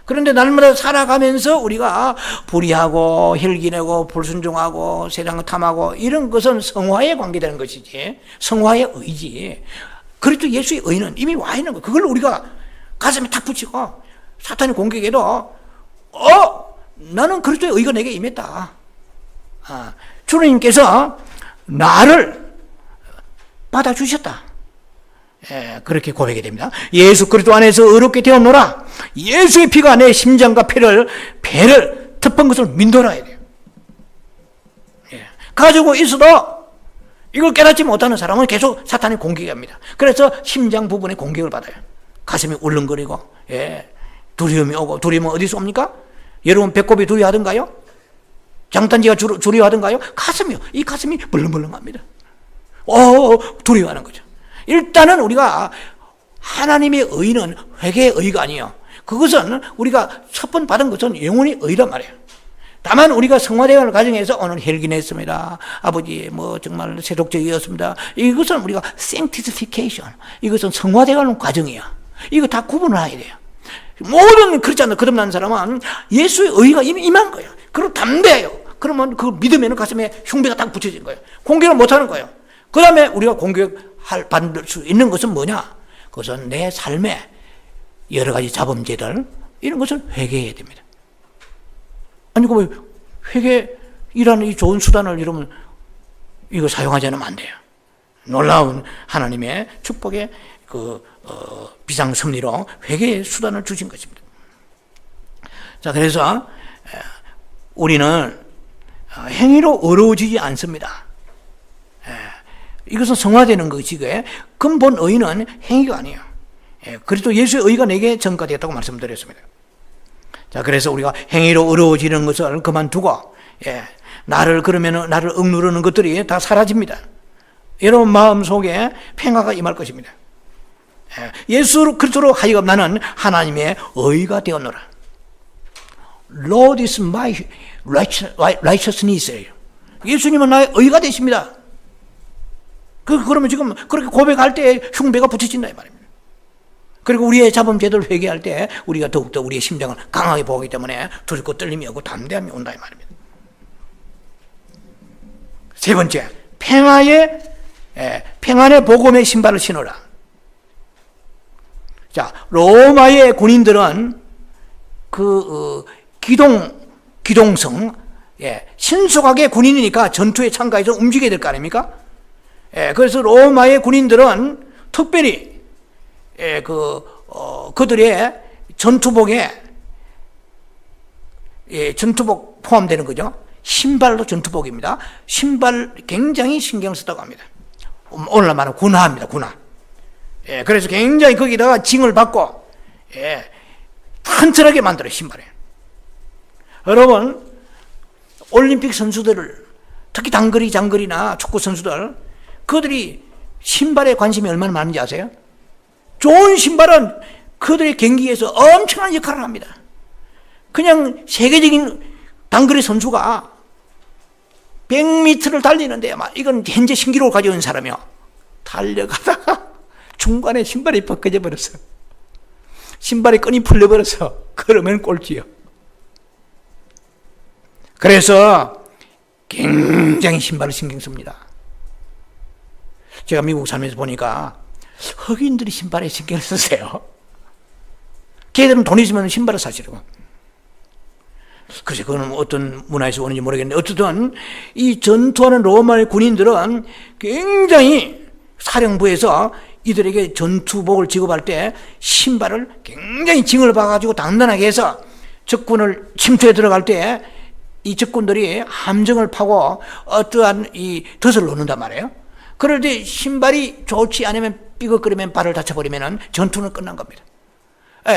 그런데 날마다 살아가면서 우리가 불의하고 혈기내고 불순종하고 세상을 탐하고 이런 것은 성화에 관계되는 것이지 성화의 의지. 그리스도 예수의 의는 이미 와 있는 거예요. 그걸 우리가 가슴에 탁 붙이고 사탄이 공격해도 나는 그리스도의 의가 내게 임했다. 주님께서 나를 받아주셨다. 그렇게 고백이 됩니다. 예수 그리스도 안에서 의롭게 되었노라. 예수의 피가 내 심장과 배를 덮은 것을 믿노라. 가지고 있어도 이걸 깨닫지 못하는 사람은 계속 사탄이 공격합니다. 그래서 심장 부분에 공격을 받아요. 가슴이 울렁거리고, 두려움이 오고, 두려움은 어디서 옵니까? 여러분 배꼽이 두려워하던가요? 장단지가 두려워하던가요? 가슴이요. 이 가슴이 벌렁벌렁합니다. 두려워하는 거죠. 일단은 우리가 하나님의 의는 회개의 의가 아니에요. 그것은 우리가 첫 번 받은 것은 영혼의 의란 말이에요. 다만 우리가 성화되어가는 과정에서 오늘 혈기냈습니다. 아버지 정말 세속적이었습니다. 이것은 우리가 sanctification, 이것은 성화되어가는 과정이야. 이거 다 구분을 해야 돼요. 모든 그렇지 않나 거듭난 사람은 예수의 의가 임한 거예요. 그리고 담대해요. 그러면 그 믿으면 가슴에 흉배가 딱 붙여진 거예요. 공격을 못하는 거예요. 그 다음에 우리가 받을 수 있는 것은 뭐냐? 그것은 내 삶에 여러 가지 잡음죄들, 이런 것을 회개해야 됩니다. 아니, 회개이라는 이 좋은 수단을 여러분, 이거 사용하지 않으면 안 돼요. 놀라운 하나님의 축복의 비상섭리로 회개의 수단을 주신 것입니다. 자, 그래서 우리는 행위로 어려워지지 않습니다. 이것은 성화되는 것이고요. 근본 의는 행위가 아니에요. 그리스도 예수의 의가 내게 전가되었다고 말씀드렸습니다. 자, 그래서 우리가 행위로 어려워지는 것을 그만두고, 나를 억누르는 것들이 다 사라집니다. 여러분 마음 속에 평화가 임할 것입니다. 예수 그리스도로 하여금 나는 하나님의 의가 되었노라. Lord is my righteousness. 예수님은 나의 의가 되십니다. 그러면 지금 그렇게 고백할 때 흉배가 붙여진다 이 말입니다. 그리고 우리의 잡음죄를 회개할 때 우리가 더욱더 우리의 심장을 강하게 보기 때문에 두렵고 떨림이 오고 담대함이 온다 이 말입니다. 세 번째, 평안의 복음의 신발을 신어라. 자, 로마의 군인들은 기동성, 신속하게 군인이니까 전투에 참가해서 움직여야 될 거 아닙니까? 그래서 로마의 군인들은 특별히 그들의 전투복에 전투복 포함되는 거죠. 신발도 전투복입니다. 신발 굉장히 신경 쓰다고 합니다. 오늘날 말하면 군화입니다. 군화. 그래서 굉장히 거기다가 징을 받고 튼튼하게 만들어요. 신발에. 여러분 올림픽 선수들을 특히 장거리나 축구 선수들 그들이 신발에 관심이 얼마나 많은지 아세요? 좋은 신발은 그들의 경기에서 엄청난 역할을 합니다. 그냥 세계적인 단거리 선수가 100m를 달리는데 이건 현재 신기록을 가지고 있는 사람이요. 달려가다가 중간에 신발이 벗겨져 버렸어. 신발의 끈이 풀려버려서 그러면 꼴찌요. 그래서 굉장히 신발을 신경 씁니다. 제가 미국 살면서 보니까 흑인들이 신발에 신경을 쓰세요. 걔들은 돈 있으면 신발을 사시려고. 글쎄 그거는 어떤 문화에서 오는지 모르겠는데 어쨌든 이 전투하는 로마의 군인들은 굉장히 사령부에서 이들에게 전투복을 지급할 때 신발을 굉장히 징을 봐가지고 단단하게 해서 적군을 침투해 들어갈 때 이 적군들이 함정을 파고 어떠한 이 덫을 놓는단 말이에요. 그럴 때 신발이 좋지 않으면 삐걱거리면 발을 다쳐버리면 전투는 끝난 겁니다.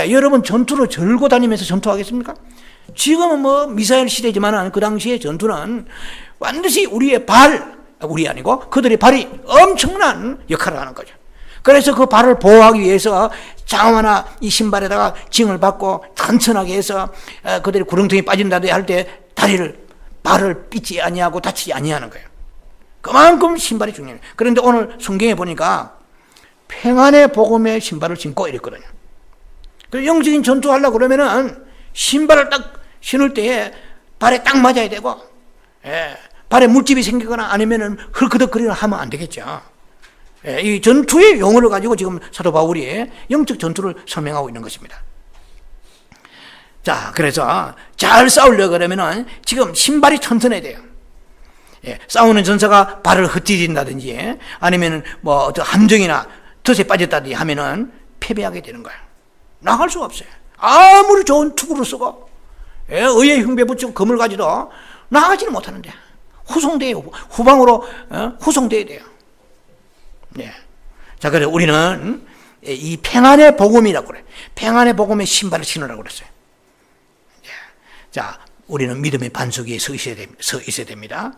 여러분 전투를 절고 다니면서 전투하겠습니까? 지금은 미사일 시대지만 그 당시에 전투는 반드시 우리 아니고 그들의 발이 엄청난 역할을 하는 거죠. 그래서 그 발을 보호하기 위해서 장화나 이 신발에다가 징을 받고 튼튼하게 해서 그들이 구렁텅이 빠진다든지 할 때 발을 삐지 아니하고 다치지 아니하는 거예요. 그만큼 신발이 중요해요. 그런데 오늘 성경에 보니까 평안의 복음의 신발을 신고 이랬거든요. 그래서 영적인 전투하려고 그러면은 신발을 딱 신을 때에 발에 딱 맞아야 되고, 발에 물집이 생기거나 아니면은 헐크덕거리거나 하면 안 되겠죠. 이 전투의 용어를 가지고 지금 사도 바울이 영적 전투를 설명하고 있는 것입니다. 자, 그래서 잘 싸우려고 그러면은 지금 신발이 튼튼해야 돼요. 예, 싸우는 전사가 발을 흩어진다든지 아니면 뭐 어떤 함정이나 덫에 빠졌다든지 하면은 패배하게 되는 거예요. 나갈 수가 없어요. 아무리 좋은 투구를 쓰고 예, 의의 흉배 붙이고 검을 가지도 나가지는 못하는데 후송돼요. 후방으로 후송돼야 돼요. 예. 자, 그래서 우리는 이 평안의 복음이라고 그래요. 평안의 복음의 신발을 신으라고 그랬어요. 예. 자, 우리는 믿음의 반석 위에 서 있어야 됩니다.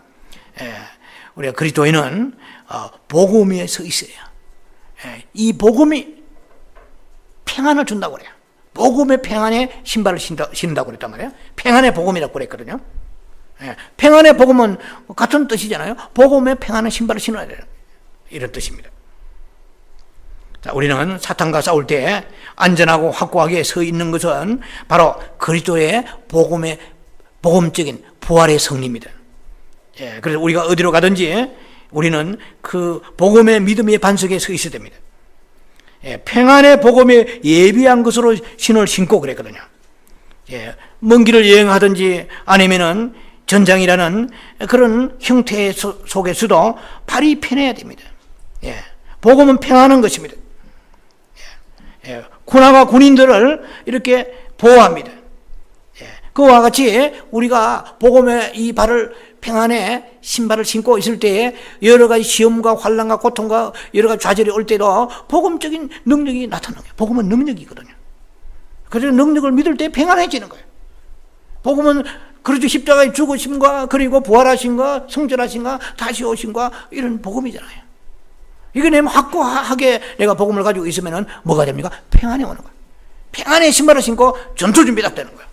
예. 우리가 그리스도인은 복음 위에 서 있어요. 예. 이 복음이 평안을 준다고 그래요. 복음의 평안의 신발을 신는다고 그랬단 말이에요. 평안의 복음이라고 그랬거든요. 예. 평안의 복음은 같은 뜻이잖아요. 복음의 평안의 신발을 신어야 돼요. 이런 뜻입니다. 자, 우리는 사탄과 싸울 때 안전하고 확고하게 서 있는 것은 바로 그리스도의 복음적인 부활의 승리입니다. 예, 그래서 우리가 어디로 가든지 우리는 그 복음의 믿음의 반석에 서 있어야 됩니다. 예, 평안의 복음에 예비한 것으로 신을 신고 그랬거든요. 예, 먼 길을 여행하든지 아니면은 전장이라는 그런 형태 속에서도 발이 편해야 됩니다. 예, 복음은 평안한 것입니다. 예, 군화가 군인들을 이렇게 보호합니다. 예, 그와 같이 우리가 복음의 이 발을 평안의 신발을 신고 있을 때에 여러 가지 시험과 환난과 고통과 여러 가지 좌절이 올 때도 복음적인 능력이 나타나는 거예요. 복음은 능력이거든요. 그래서 능력을 믿을 때 평안해지는 거예요. 복음은 그리스도 십자가에 죽으심과 그리고 부활하심과 성전하심과 다시 오심과 이런 복음이잖아요. 이게 내가 확고하게 내가 복음을 가지고 있으면 뭐가 됩니까? 평안이 오는 거예요. 평안의 신발을 신고 전투 준비 딱 되는 거예요.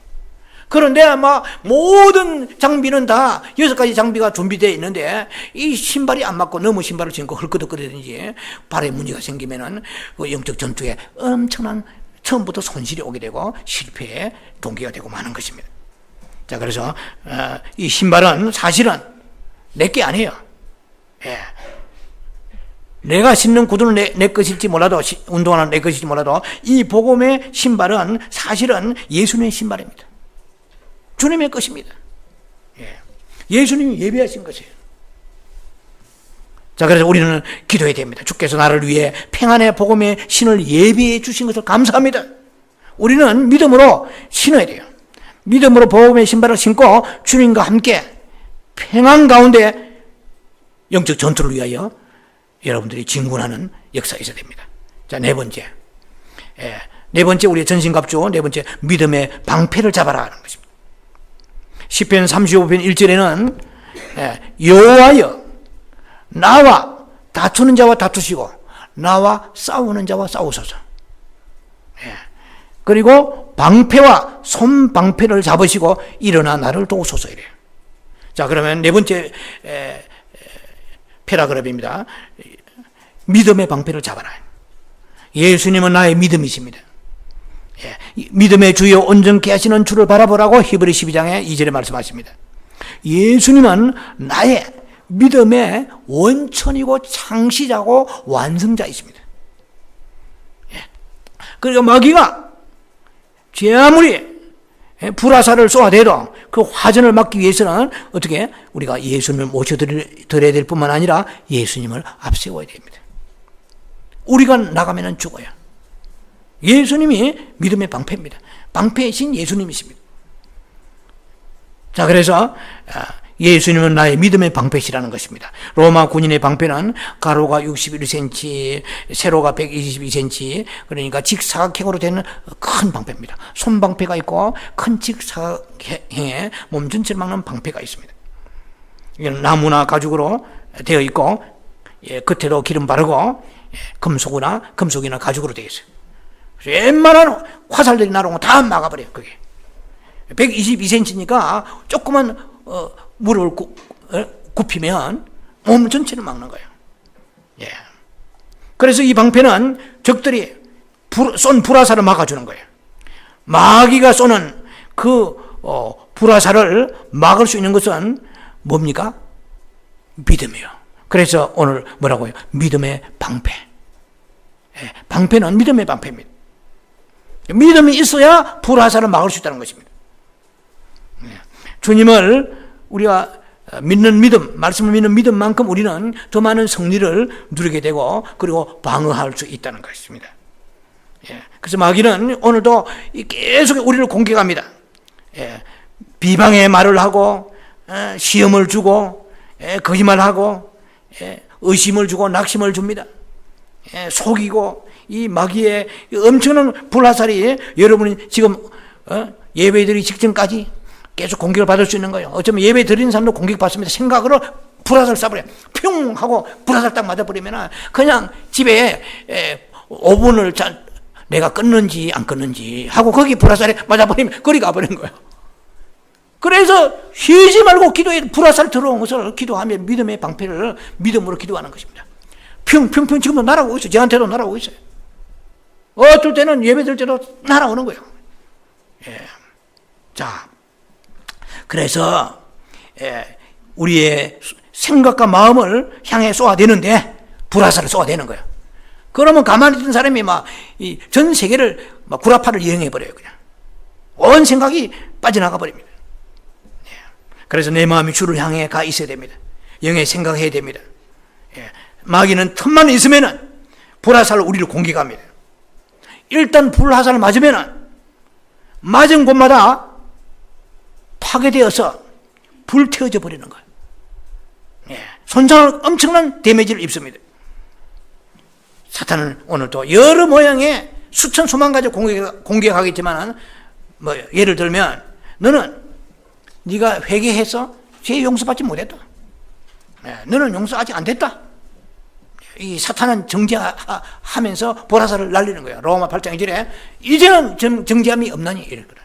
그런데 아마 모든 장비는 다 6가지 장비가 준비되어 있는데 이 신발이 안 맞고 너무 신발을 신고 헐끄덕거리든지 발에 문제가 생기면은 그 영적 전투에 엄청난 처음부터 손실이 오게 되고 실패의 동기가 되고 마는 것입니다. 자, 그래서 이 신발은 사실은 내 게 아니에요. 예. 내가 신는 구두는 내 것일지 몰라도 운동화는 내 것일지 몰라도 이 복음의 신발은 사실은 예수님의 신발입니다. 주님의 것입니다. 예. 예수님이 예비하신 것이에요. 자, 그래서 우리는 기도해야 됩니다. 주께서 나를 위해 평안의 복음의 신을 예비해 주신 것을 감사합니다. 우리는 믿음으로 신어야 돼요. 믿음으로 복음의 신발을 신고 주님과 함께 평안 가운데 영적 전투를 위하여 여러분들이 진군하는 역사가 있어야 됩니다. 자, 네 번째. 네 번째, 우리의 전신갑주, 네 번째, 믿음의 방패를 잡아라 하는 것입니다. 시편 35편 1절에는 여호와여 나와 다투는 자와 다투시고 나와 싸우는 자와 싸우소서. 그리고 방패와 손방패를 잡으시고 일어나 나를 도우소서 이래요. 자, 그러면 네 번째 패라그래프입니다. 믿음의 방패를 잡아라. 예수님은 나의 믿음이십니다. 믿음의 주여 온전케 하시는 주를 바라보라고 히브리 12장의 2절에 말씀하십니다. 예수님은 나의 믿음의 원천이고 창시자고 완성자이십니다. 그리고 마귀가 제 아무리 불화살을 쏘아대도 그 화전을 막기 위해서는 어떻게 우리가 예수님을 모셔드려야 될 뿐만 아니라 예수님을 앞세워야 됩니다. 우리가 나가면 죽어요. 예수님이 믿음의 방패입니다. 방패이신 예수님이십니다. 자, 그래서 예수님은 나의 믿음의 방패시라는 것입니다. 로마 군인의 방패는 가로가 61cm, 세로가 122cm, 그러니까 직사각형으로 되는 큰 방패입니다. 손방패가 있고 큰 직사각형에 몸 전체를 막는 방패가 있습니다. 이건 나무나 가죽으로 되어 있고 겉에도 기름 바르고 금속이나 가죽으로 되어 있어요. 웬만한 화살들이 날아오면 다 막아버려요. 그게 122cm니까 조그만 무릎을 굽히면 몸 전체를 막는 거예요. 예. 그래서 이 방패는 적들이 쏜 불화살을 막아주는 거예요. 마귀가 쏘는 그 불화살을 막을 수 있는 것은 뭡니까? 믿음이요. 그래서 오늘 뭐라고요? 믿음의 방패. 예. 방패는 믿음의 방패입니다. 믿음이 있어야 불화살을 막을 수 있다는 것입니다. 주님을 우리가 믿는 믿음, 말씀을 믿는 믿음만큼 우리는 더 많은 승리를 누리게 되고 그리고 방어할 수 있다는 것입니다. 그래서 마귀는 오늘도 계속 우리를 공격합니다. 비방의 말을 하고 시험을 주고 거짓말하고 의심을 주고 낙심을 줍니다. 속이고 이 마귀의 엄청난 불화살이 여러분이 지금 예배드리기 직전까지 계속 공격을 받을 수 있는 거예요. 어쩌면 예배 드리는 사람도 공격받습니다. 생각으로 불화살 쏴버려요. 뿅 하고 불화살 딱 맞아버리면 그냥 집에 5분을 내가 끊는지 안 끊는지 하고 거기 불화살에 맞아버리면 거리 가버리는 거예요. 그래서 쉬지 말고 기도에 불화살 들어온 것을 기도하며 믿음의 방패를 믿음으로 기도하는 것입니다. 뿅뿅뿅 지금도 날아오고 있어요. 저한테도 날아오고 있어요. 어떨 때는 예배 들 때도 날아오는 거예요. 자, 그래서 우리의 생각과 마음을 향해 쏘아대는데 불화살을 쏘아대는 거예요. 그러면 가만히 있던 사람이 전 세계를 구라파를 이행해버려요. 그냥 온 생각이 빠져나가 버립니다. 그래서 내 마음이 주를 향해 가 있어야 됩니다. 영의 생각해야 됩니다. 마귀는 틈만 있으면은 불화살로 우리를 공격합니다. 일단 불화살을 맞으면은 맞은 곳마다 파괴되어서 불태워져 버리는 거예요. 손상을 엄청난 데미지를 입습니다. 사탄은 오늘도 여러 모양의 수천 수만 가지 공격하겠지만 예를 들면 너는 네가 회개해서 죄 용서받지 못했다. 너는 용서 아직 안 됐다. 이 사탄은 정죄하면서 보라살을 날리는 거예요. 로마 8장 2절에 이제는 정죄함이 없나니 이랬거든.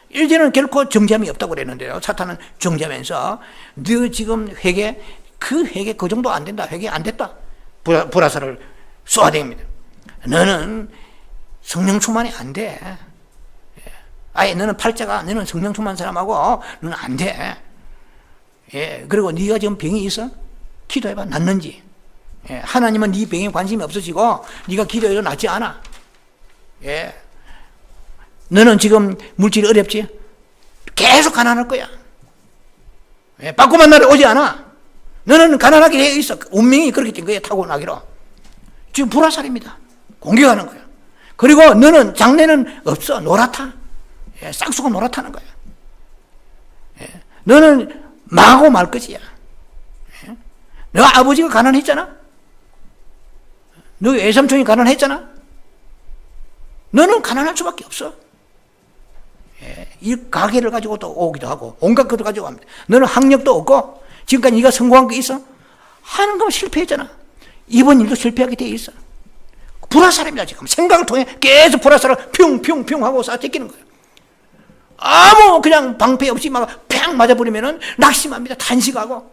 이제는 결코 정죄함이 없다고 그랬는데요. 사탄은 정죄하면서 너 지금 회개 그 정도 안 된다. 회개 안 됐다. 보라살을 쏘아댑니다. 너는 성령 충만이 안 돼. 아예 너는 팔자가 너는 성령 충만 사람하고 너는 안 돼. 그리고 네가 지금 병이 있어? 기도해봐. 낫는지. 하나님은 네 병에 관심이 없으시고 네가 기도해도 낫지 않아. 너는 지금 물질이 어렵지? 계속 가난할 거야. 빠꾸만 날에 오지 않아. 너는 가난하게 되어 있어. 운명이 그렇게 된 거야. 타고나기로. 지금 불화살입니다. 공격하는 거야. 그리고 너는 장래는 없어. 노랗다. 싹수가 노랗다는 거야. 너는 망하고 말 것이야. 너 아버지가 가난했잖아. 너 외삼촌이 가난했잖아. 너는 가난할 수밖에 없어. 이 가게를 가지고 또 오기도 하고 온갖 것을 가지고 합니다. 너는 학력도 없고 지금까지 네가 성공한 게 있어? 하는 건 실패했잖아. 이번 일도 실패하게 돼 있어. 불화살입니다. 지금 생각을 통해 계속 불화살을 뿅뿅뿅 하고 쏴대끼는 거예요. 아무 그냥 방패 없이 막 팽 맞아버리면은 낙심합니다. 탄식하고.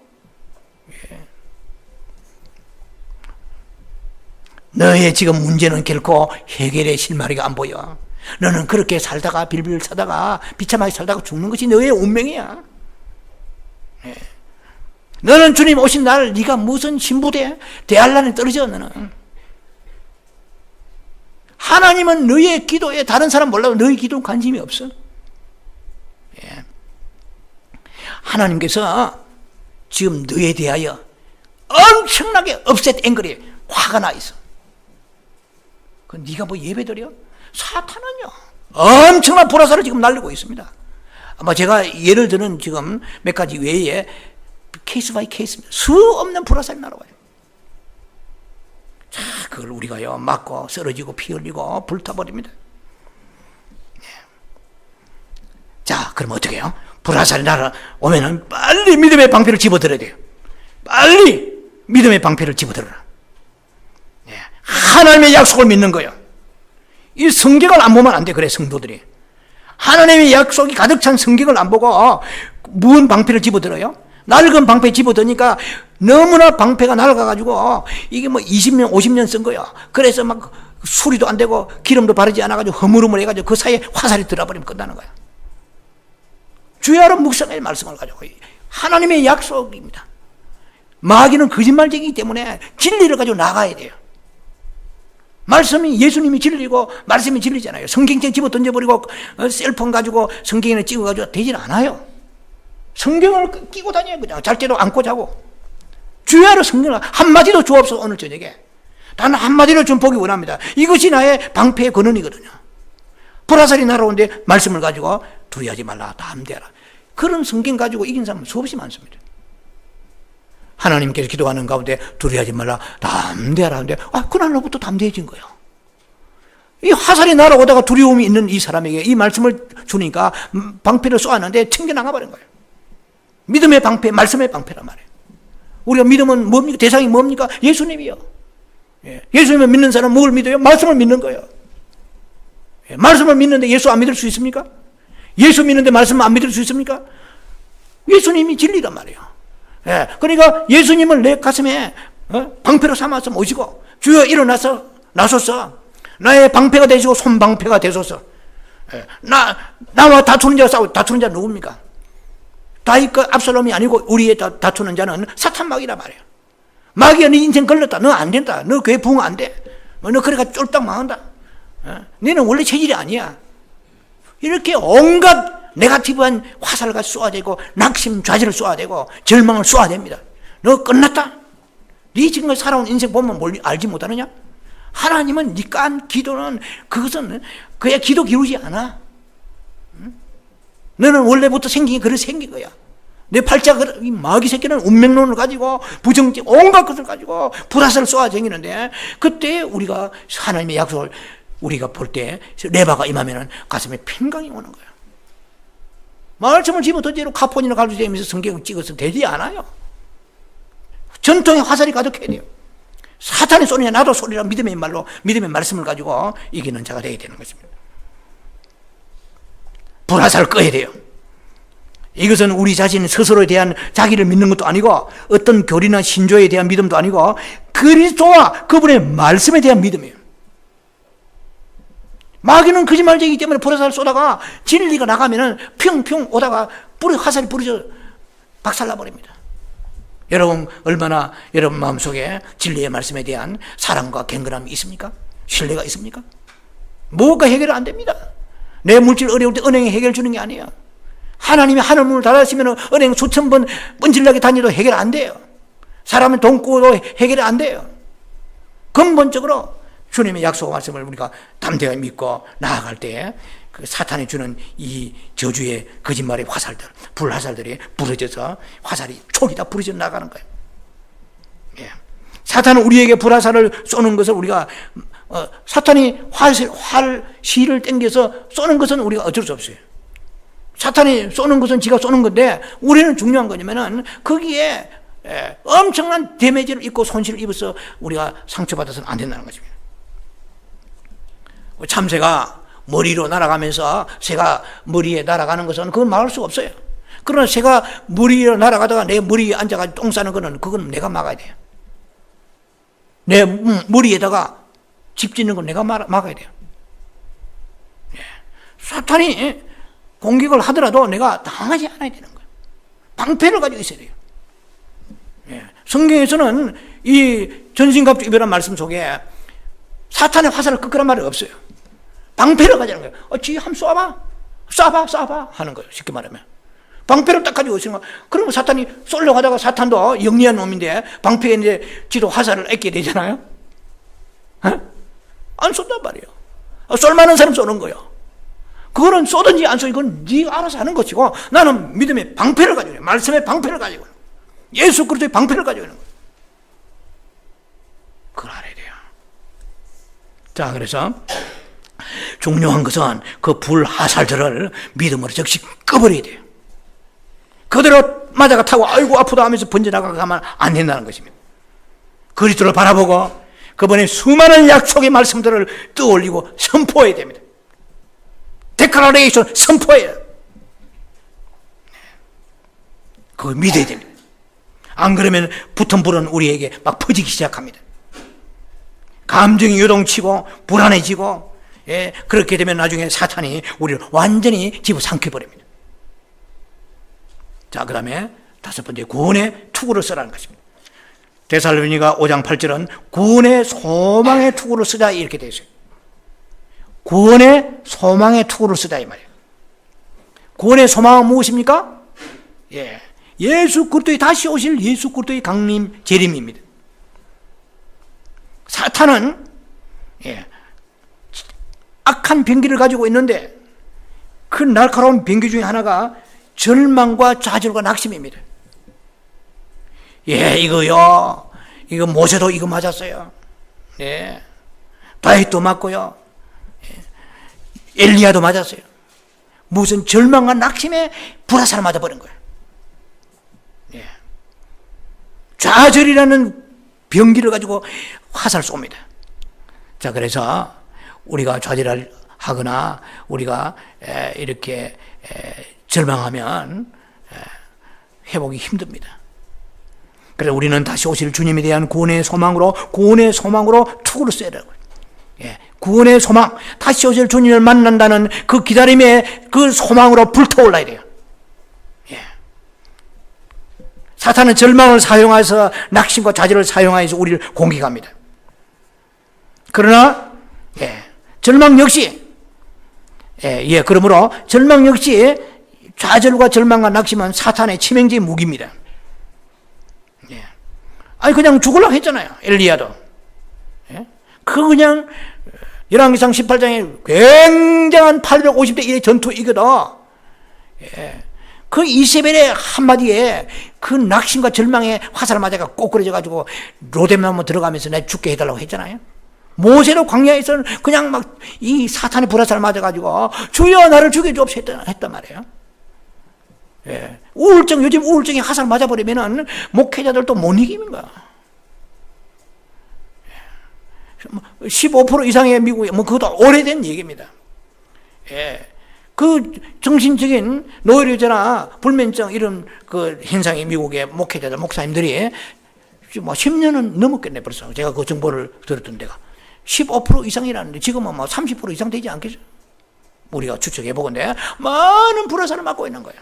너의 지금 문제는 결코 해결의 실마리가 안 보여. 너는 그렇게 살다가 빌빌 사다가 비참하게 살다가 죽는 것이 너의 운명이야. 너는 주님 오신 날 네가 무슨 신부대 대한란에 떨어져. 너는 하나님은 너의 기도에 다른 사람 몰라도 너의 기도는 관심이 없어. 하나님께서 지금 너에 대하여 엄청나게 업셋 앵글이 화가 나 있어. 그 네가 뭐 예배드려? 사탄은요 엄청난 불화살을 지금 날리고 있습니다. 아마 제가 예를 드는 지금 몇 가지 외에 케이스 바이 케이스입니다. 수 없는 불화살이 날아와요. 자, 그걸 우리가요 맞고 쓰러지고 피 흘리고 불타버립니다. 자, 그럼 어떻게 해요? 불화살이 날아오면은 빨리 믿음의 방패를 집어들어야 돼요. 빨리 믿음의 방패를 집어들어라. 하나님의 약속을 믿는 거예요. 이 성경을 안 보면 안 돼. 그래, 성도들이. 하나님의 약속이 가득 찬 성경을 안 보고 무슨 방패를 집어들어요? 낡은 방패 집어드니까 너무나 방패가 낡아가지고 이게 뭐 20년, 50년 쓴 거야. 그래서 막 수리도 안 되고 기름도 바르지 않아가지고 허물허물해가지고 그 사이에 화살이 들어버리면 끝나는 거야. 주야로 묵상의 말씀을 가지고 하나님의 약속입니다. 마귀는 거짓말쟁이기 때문에 진리를 가지고 나가야 돼요. 말씀이 예수님이 진리고 말씀이 진리잖아요. 성경책 집어 던져버리고 셀폰 가지고 성경에 찍어가지고 되질 않아요. 성경을 끼고 다녀요. 그냥 잘 때도 안고 자고. 주야로 성경을 한마디도 주옵소. 오늘 저녁에 단 한마디로 좀 보기 원합니다. 이것이 나의 방패의 근원이거든요. 불화살이 날아오는데 말씀을 가지고 두려워하지 말라, 담대하라. 그런 성경 가지고 이긴 사람은 수없이 많습니다. 하나님께서 기도하는 가운데 두려워하지 말라, 담대하라 하는데 그날로부터 담대해진 거예요. 이 화살이 날아오다가 두려움이 있는 이 사람에게 이 말씀을 주니까 방패를 쏘았는데 튕겨나가 버린 거예요. 믿음의 방패, 말씀의 방패란 말이에요. 우리가 믿음은 뭡니까? 대상이 뭡니까? 예수님이요. 예수님을 믿는 사람은 뭘 믿어요? 말씀을 믿는 거예요. 말씀을 믿는데 예수 안 믿을 수 있습니까? 예수 믿는데 말씀 안 믿을 수 있습니까? 예수님이 진리란 말이에요. 그러니까 예수님을 내 가슴에 방패로 삼아서 모시고 주여 일어나서 나서서 나의 방패가 되시고 손방패가 되소서. 나와 다투는 자가 싸우고 다투는 자는 누굽니까? 다윗과 압살롬이 아니고 우리의 다투는 자는 사탄마귀란 말이에요. 마귀야 네 인생 걸렸다. 너 안 된다. 너 교회 부흥 안 돼. 너 그래가 쫄딱 망한다. 너는 원래 체질이 아니야. 이렇게 온갖 네거티브한 화살과 쏘아대고 낙심 좌절을 쏘아대고 절망을 쏘아댑니다. 너 끝났다. 네 지금 살아온 인생 보면 뭘 알지 못하느냐? 하나님은 니가 한 기도는 그것은 그야 기도 기울지 않아. 너는 원래부터 생긴 게 그래 생긴 거야. 내 팔자 이 마귀 새끼는 운명론을 가지고 부정적 온갖 것을 가지고 불화살을 쏘아쟁이는데 그때 우리가 하나님의 약속을 우리가 볼 때 레바가 임하면은 가슴에 평강이 오는 거야. 말씀을 집어 던지고 카폰이나 가지고 성경을 찍어서 되지 않아요. 전통의 화살이 가득해야 돼요. 사탄의 소리냐 나도 소리라 믿음의 말로 믿음의 말씀을 가지고 이기는 자가 되어야 되는 것입니다. 불화살을 꺼야 돼요. 이것은 우리 자신 스스로에 대한 자기를 믿는 것도 아니고 어떤 교리나 신조에 대한 믿음도 아니고 그리스도와 그분의 말씀에 대한 믿음이에요. 마귀는 거짓말쟁이기 때문에 불화살을 쏘다가 진리가 나가면은 평평 오다가 화살이 부러져 박살나버립니다. 여러분 얼마나 여러분 마음속에 진리의 말씀에 대한 사랑과 경건함이 있습니까? 신뢰가 있습니까? 뭐가 해결 안 됩니다. 내 물질 어려울 때 은행에 해결 주는 게 아니에요. 하나님이 하늘문을 닫으시면 은행 수천 번 뻔질나게 다녀도 해결 안 돼요. 사람은 돈 꾸어도 해결이 안 돼요. 근본적으로 주님의 약속 말씀을 우리가 담대하게 믿고 나아갈 때 그 사탄이 주는 이 저주의 거짓말의 화살들, 불화살들이 부러져서 화살이 촉이 다 부러져 나가는 거예요. 사탄은 우리에게 불화살을 쏘는 것을 우리가 사탄이 활실을 당겨서 쏘는 것은 우리가 어쩔 수 없어요. 사탄이 쏘는 것은 지가 쏘는 건데 우리는 중요한 거냐면은 거기에 엄청난 데미지를 입고 손실을 입어서 우리가 상처받아서는 안 된다는 것입니다. 참새가 머리로 날아가면서 새가 머리에 날아가는 것은 그건 막을 수가 없어요. 그러나 새가 머리로 날아가다가 내 머리에 앉아가지고 똥 싸는 거는 그건 내가 막아야 돼요. 내 머리에다가 집 짓는 건 내가 막아야 돼요. 사탄이 공격을 하더라도 내가 당하지 않아야 되는 거예요. 방패를 가지고 있어야 돼요. 성경에서는 이 전신갑주이별한 말씀 속에 사탄의 화살을 끄끄란 말이 없어요. 방패를 가지는 거예요. 지 한번 쏴봐 하는 거예요. 쉽게 말하면 방패를 딱 가지고 있으니까 그러면 사탄이 쏠려고 하다가 사탄도 영리한 놈인데 방패에 이제 지도 화살을 애게 되잖아요. 안 쏜단 말이에요. 쏠만한 사람 쏘는 거예요. 그거는 쏘든지 안 쏘든지 그건 네가 알아서 하는 것이고 나는 믿음의 방패를 가지고 있어요. 말씀의 방패를 가지고 있는 거예요. 예수 그리스도의 방패를 가지고 있는 거예요. 그걸 알아야 돼요. 자, 그래서 중요한 것은 그 불화살들을 믿음으로 즉시 꺼버려야 돼요. 그대로 맞아가 타고 아이고 아프다 하면서 번져나가고 가면 안 된다는 것입니다. 그리스도를 바라보고 그분의 수많은 약속의 말씀들을 떠올리고 선포해야 됩니다. 데클라레이션 선포해요. 그걸 믿어야 됩니다. 안 그러면 붙은 불은 우리에게 막 퍼지기 시작합니다. 감정이 요동치고 불안해지고 그렇게 되면 나중에 사탄이 우리를 완전히 집어삼켜버립니다. 자, 그 다음에 다섯 번째 구원의 투구를 써라는 것입니다. 데살로니가 5장 8절은 구원의 소망의 투구로 쓰자 이렇게 되어 있어요. 구원의 소망의 투구로 쓰자 이 말이에요. 구원의 소망은 무엇입니까? 예수 그리스도의 다시 오실 예수 그리스도의 강림 재림입니다. 사탄은 악한 병기를 가지고 있는데 그 날카로운 병기 중에 하나가 절망과 좌절과 낙심입니다. 이거요. 이거 모세도 이거 맞았어요. 다윗도 맞고요. 엘리야도 맞았어요. 무슨 절망과 낙심에 불화살 맞아버린 거예요. 좌절이라는 병기를 가지고 화살 쏩니다. 자, 그래서 우리가 좌절을 하거나 우리가 이렇게 절망하면 회복이 힘듭니다. 그래서 우리는 다시 오실 주님에 대한 구원의 소망으로 투구를 써야 되고요. 구원의 소망, 다시 오실 주님을 만난다는 그 기다림의 그 소망으로 불타올라야 돼요. 사탄은 절망을 사용해서 낙심과 좌절을 사용해서 우리를 공격합니다. 그러나 절망 역시 그러므로 절망 역시 좌절과 절망과 낙심은 사탄의 치명적인 무기입니다. 아니 그냥 죽으려고 했잖아요. 엘리야도. 그냥 열왕기상 18장에 굉장한 850대 1의 전투 이거다. 그 이세벨의 한마디에 그 낙심과 절망에 화살을 맞아가 꼬꾸라져가지고 로뎀나무 들어가면서 내 죽게 해달라고 했잖아요. 모세도 광야에서는 그냥 막 이 사탄의 불화살을 맞아가지고 주여 나를 죽여주옵소서 했단 말이에요. 우울증, 요즘 우울증이 화살 맞아버리면은 목회자들도 못 이기는 거야. 15% 이상의 미국에, 그것도 오래된 얘기입니다. 그 정신적인 노이로제나 불면증 이런 그 현상이 미국의 목회자들, 목사님들이 뭐 10년은 넘었겠네 벌써. 제가 그 정보를 들었던 데가 15% 이상이라는데 지금은 뭐 30% 이상 되지 않겠죠? 우리가 추측해 보건데 많은 불화살을 맞고 있는 거예요.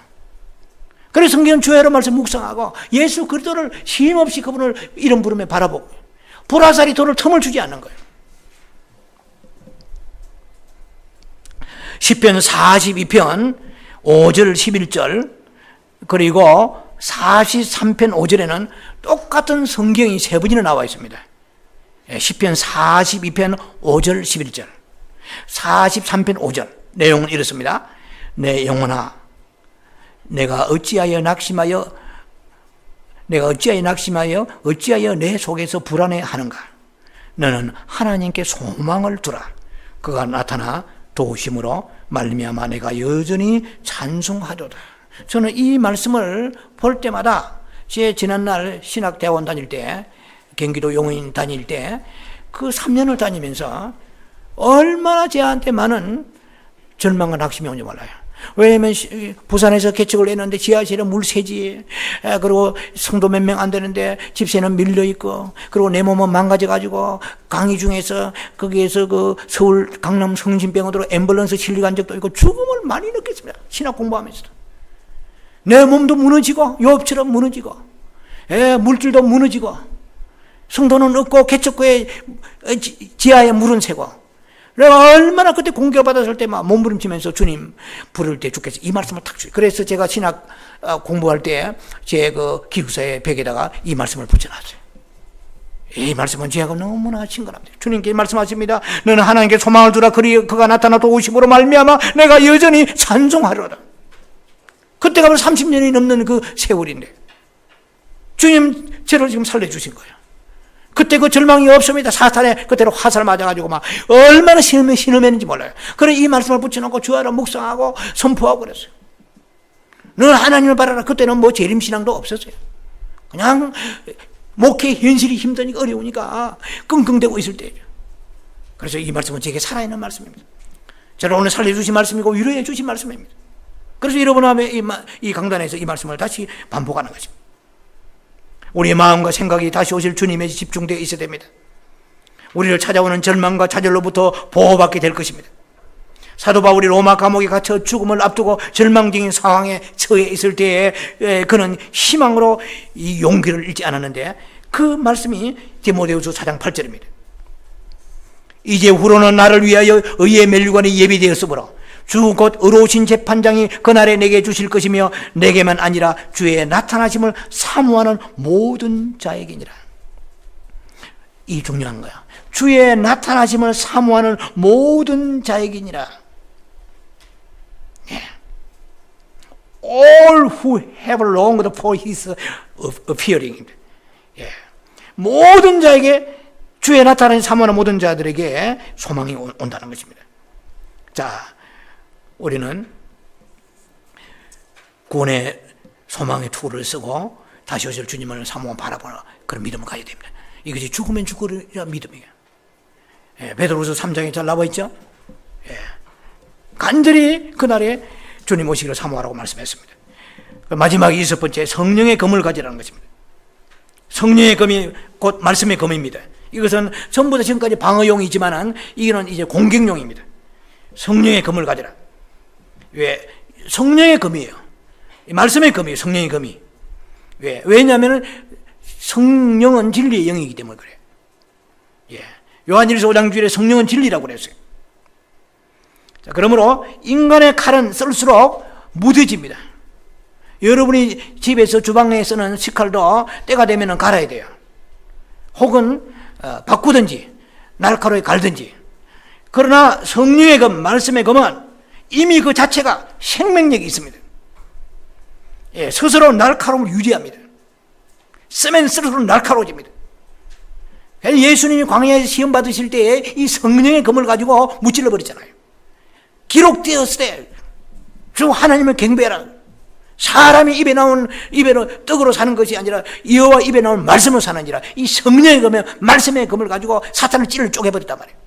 그래서 성경 주야로 말씀 묵상하고 예수 그리스도를 쉼없이 그분을 이름 부르며 바라보고 불화살이 도를 틈을 주지 않는 거예요. 시편 42편 5절 11절 그리고 43편 5절에는 똑같은 성경이 세 번이나 나와 있습니다. 시편 42편 5절 11절 43편 5절 내용은 이렇습니다. 내 영혼아 내가 어찌하여 낙심하여 어찌하여 내 속에서 불안해하는가. 너는 하나님께 소망을 두라. 그가 나타나 도우심으로 말미암아 내가 여전히 찬송하도다. 저는 이 말씀을 볼 때마다 제 지난날 신학대학원 다닐 때 경기도 용인 다닐 때 그 3년을 다니면서 얼마나 저한테 많은 절망과 낙심이 온지 몰라요. 왜냐면 부산에서 개척을 했는데 지하실에 물새지, 그리고 성도 몇 명 안 되는데 집세는 밀려있고, 그리고 내 몸은 망가져가지고 강의 중에서 거기에서 그 서울 강남 성심병원으로 앰뷸런스 실려간 적도 있고 죽음을 많이 느꼈습니다. 신학 공부하면서도. 내 몸도 무너지고 욥처럼 무너지고 물질도 무너지고 성도는 없고 개척교회 지하에 물은 새고 내가 얼마나 그때 공격을 받았을 때 막 몸부림치면서 주님 부를 때 죽겠어 이 말씀을 탁 주요. 그래서 제가 신학 공부할 때 제 그 기숙사의 벽에다가 이 말씀을 붙여놨어요. 이 말씀은 제가 너무나 친근합니다. 주님께 말씀하십니다. 너는 하나님께 소망을 두라. 그가 나타나 도우심으로 말미암아 내가 여전히 찬송하리로다. 그때가 벌써 30년이 넘는 그 세월인데 주님 저를 지금 살려주신 거예요. 그때 그 절망이 없습니다. 사탄에 그때로 화살 맞아가지고 막 얼마나 신음했는지 몰라요. 그래 이 말씀을 붙여놓고 주야로 묵상하고 선포하고 그랬어요. 너는 하나님을 바라라. 그때는 뭐 재림신앙도 없었어요. 그냥 목회 현실이 힘드니까 어려우니까 끙끙대고 있을 때예요. 그래서 이 말씀은 제게 살아있는 말씀입니다. 저를 오늘 살려주신 말씀이고 위로해 주신 말씀입니다. 그래서 여러분 앞에 이 강단에서 이 말씀을 다시 반복하는 것입니다. 우리의 마음과 생각이 다시 오실 주님에 집중되어 있어야 됩니다. 우리를 찾아오는 절망과 좌절로부터 보호받게 될 것입니다. 사도 바울이 로마 감옥에 갇혀 죽음을 앞두고 절망적인 상황에 처해 있을 때에 그는 희망으로 이 용기를 잃지 않았는데 그 말씀이 디모데후서 4장 8절입니다. 이제후로는 나를 위하여 의의 면류관이 예비되었으므로 주 곧 의로우신 재판장이 그날에 내게 주실 것이며 내게만 아니라 주의 나타나심을 사모하는 모든 자에게니라. 이 중요한 거야. 주의 나타나심을 사모하는 모든 자에게니라. 예. All who have longed for his appearing. 예. 모든 자에게, 주의 나타나신 사모하는 모든 자들에게 소망이 온다는 것입니다. 자, 우리는 구원의 소망의 투구를 쓰고 다시 오실 주님을 사모하고 바라보는 그런 믿음을 가져야 됩니다. 이것이 죽으면 죽으리라 믿음이에요. 예, 베드로후서 3장에 잘 나와 있죠. 예, 간절히 그날에 주님 오시기를 사모하라고 말씀했습니다. 마지막 6번째, 성령의 검을 가지라는 것입니다. 성령의 검이 곧 말씀의 검입니다. 이것은 전부 다 지금까지 방어용이지만 이거는 이제 공격용입니다. 성령의 검을 가지라. 왜? 성령의 검이에요. 말씀의 검이에요. 성령의 검이. 왜? 왜냐하면 성령은 진리의 영이기 때문에 그래요. 예. 요한일서 5장 주일에 성령은 진리라고 그랬어요. 자, 그러므로 인간의 칼은 쓸수록 무뎌집니다. 여러분이 집에서 주방에 쓰는 식칼도 때가 되면 갈아야 돼요. 혹은 바꾸든지 날카로이 갈든지. 그러나 성령의 검, 말씀의 검은 이미 그 자체가 생명력이 있습니다. 예, 스스로 날카로움을 유지합니다. 쓰면 쓸수록 날카로워집니다. 예수님이 광야에서 시험 받으실 때에 이 성령의 검을 가지고 무찔러 버렸잖아요. 기록되었을 때 주 하나님을 경배하라. 사람이 입에로 떡으로 사는 것이 아니라 여호와 입에 나온 말씀으로 사는지라. 이 성령의 검에 말씀의 검을 가지고 사탄을 찔러 쪼개버렸단 말이에요.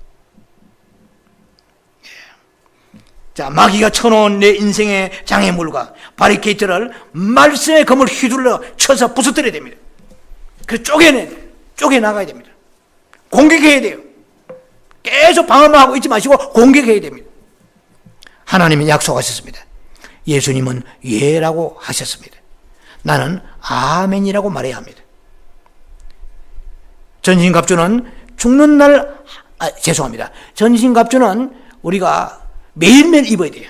자, 마귀가 쳐놓은 내 인생의 장애물과 바리케이트를 말씀의 검을 휘둘러 쳐서 부서뜨려야 됩니다. 그래서 쪼개내야 돼요. 쪼개나가야 됩니다. 공격해야 돼요. 계속 방어만 하고 있지 마시고 공격해야 됩니다. 하나님이 약속하셨습니다. 예수님은 예라고 하셨습니다. 나는 아멘이라고 말해야 합니다. 전신갑주는 죽는 날, 전신갑주는 우리가 매일매일 입어야 돼요.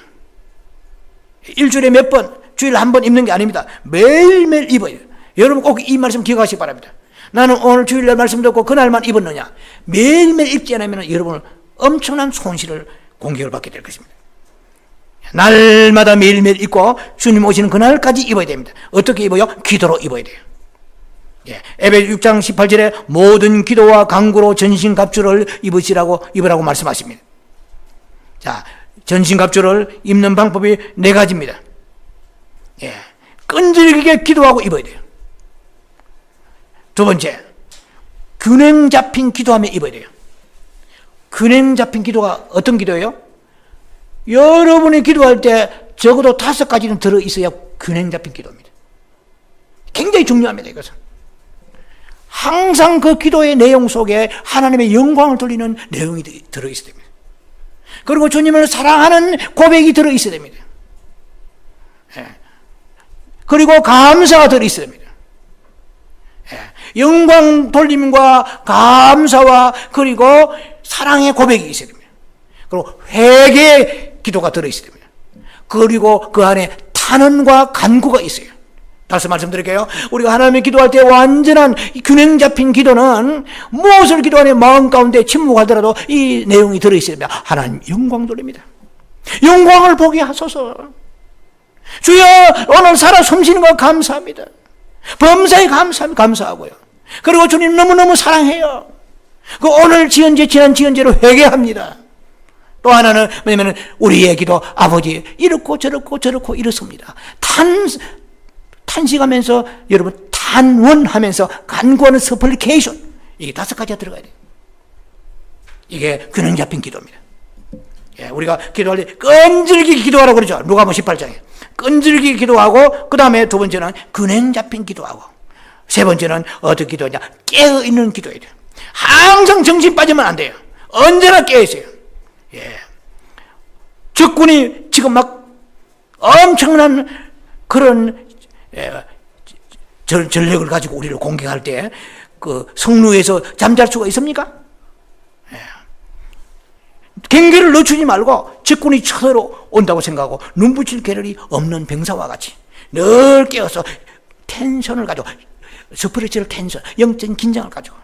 일주일에 몇 번, 주일에 한 번 입는 게 아닙니다. 매일매일 입어야 돼요. 여러분 꼭 이 말씀 기억하시기 바랍니다. 나는 오늘 주일날 말씀 듣고 그날만 입었느냐. 매일매일 입지 않으면 여러분은 엄청난 손실을, 공격을 받게 될 것입니다. 날마다 매일매일 입고 주님 오시는 그날까지 입어야 됩니다. 어떻게 입어요? 기도로 입어야 돼요. 예, 에베소 6장 18절에 모든 기도와 간구로 전신갑주를 입으라고 말씀하십니다. 자, 전신갑주를 입는 방법이 4가지입니다. 예, 끈질기게 기도하고 입어야 돼요. 두 번째, 균형 잡힌 기도하며 입어야 돼요. 균형 잡힌 기도가 어떤 기도예요? 여러분이 기도할 때 적어도 5가지는 들어있어야 균형 잡힌 기도입니다. 굉장히 중요합니다. 이것은 항상 그 기도의 내용 속에 하나님의 영광을 돌리는 내용이 들어있어야 됩니다. 그리고 주님을 사랑하는 고백이 들어있어야 됩니다. 예. 그리고 감사가 들어있어야 됩니다. 예. 영광 돌림과 감사와 그리고 사랑의 고백이 있어야 됩니다. 그리고 회개의 기도가 들어있어야 됩니다. 그리고 그 안에 탄원과 간구가 있어요. 다시 말씀드릴게요. 우리가 하나님의 기도할 때 완전한 균형 잡힌 기도는 무엇을 기도하는 마음 가운데 침묵하더라도 이 내용이 들어있어야 됩니다. 하나님 영광 돌립니다. 영광을 보게 하소서. 주여 오늘 살아 숨쉬는 거 감사합니다. 범사에 감사하고요. 그리고 주님 너무너무 사랑해요. 그 오늘 지은 죄 지난 지은 죄로 회개합니다. 또 하나는 뭐냐면 우리의 기도 아버지 이렇고 저렇고 이렇습니다. 탄식하면서 여러분 탄원하면서 간구하는 서플리케이션, 이게 5가지가 들어가야 돼요. 이게 균형 잡힌 기도입니다. 예, 우리가 기도할 때 끈질기게 기도하라고 그러죠. 누가복음 18장에 끈질기게 기도하고, 그 다음에 2번째는 균형 잡힌 기도하고, 3번째는 어떻게 기도하냐, 깨어있는 기도해야 돼요. 항상 정신 빠지면 안 돼요. 언제나 깨어있어요. 예. 적군이 지금 막 엄청난 그런 전력을 가지고 우리를 공격할 때 그 성루에서 잠잘 수가 있습니까? 경계를 늦추지 말고 적군이 쳐들어 온다고 생각하고 눈붙일 계략이 없는 병사와 같이 늘 깨어서 텐션을 가지고 스피리추얼 텐션, 영적인 긴장을 가지고.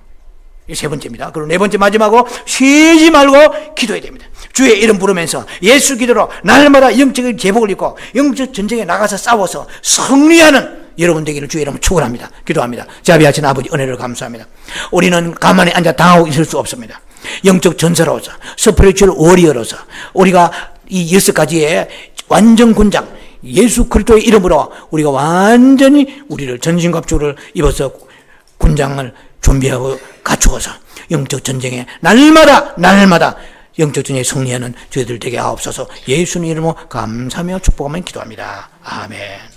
이 세 번째입니다. 그리고 네 번째 마지막으로 쉬지 말고 기도해야 됩니다. 주의 이름 부르면서 예수 기도로 날마다 영적인 제복을 입고 영적 전쟁에 나가서 싸워서 승리하는 여러분 되기를 주의 이름으로 축원합니다. 기도합니다. 자비하신 아버지 은혜를 감사합니다. 우리는 가만히 앉아 당하고 있을 수 없습니다. 영적 전사로서 스피리추얼 워리어로서 우리가 이 6가지의 완전 군장 예수 그리스도의 이름으로 우리가 완전히 우리를 전신갑주를 입어서 군장을 준비하고 갖추어서 영적 전쟁에 날마다 영적 전쟁에 승리하는 저희들 되게 하옵소서. 예수님 이름으로 감사하며 축복하며 기도합니다. 아멘.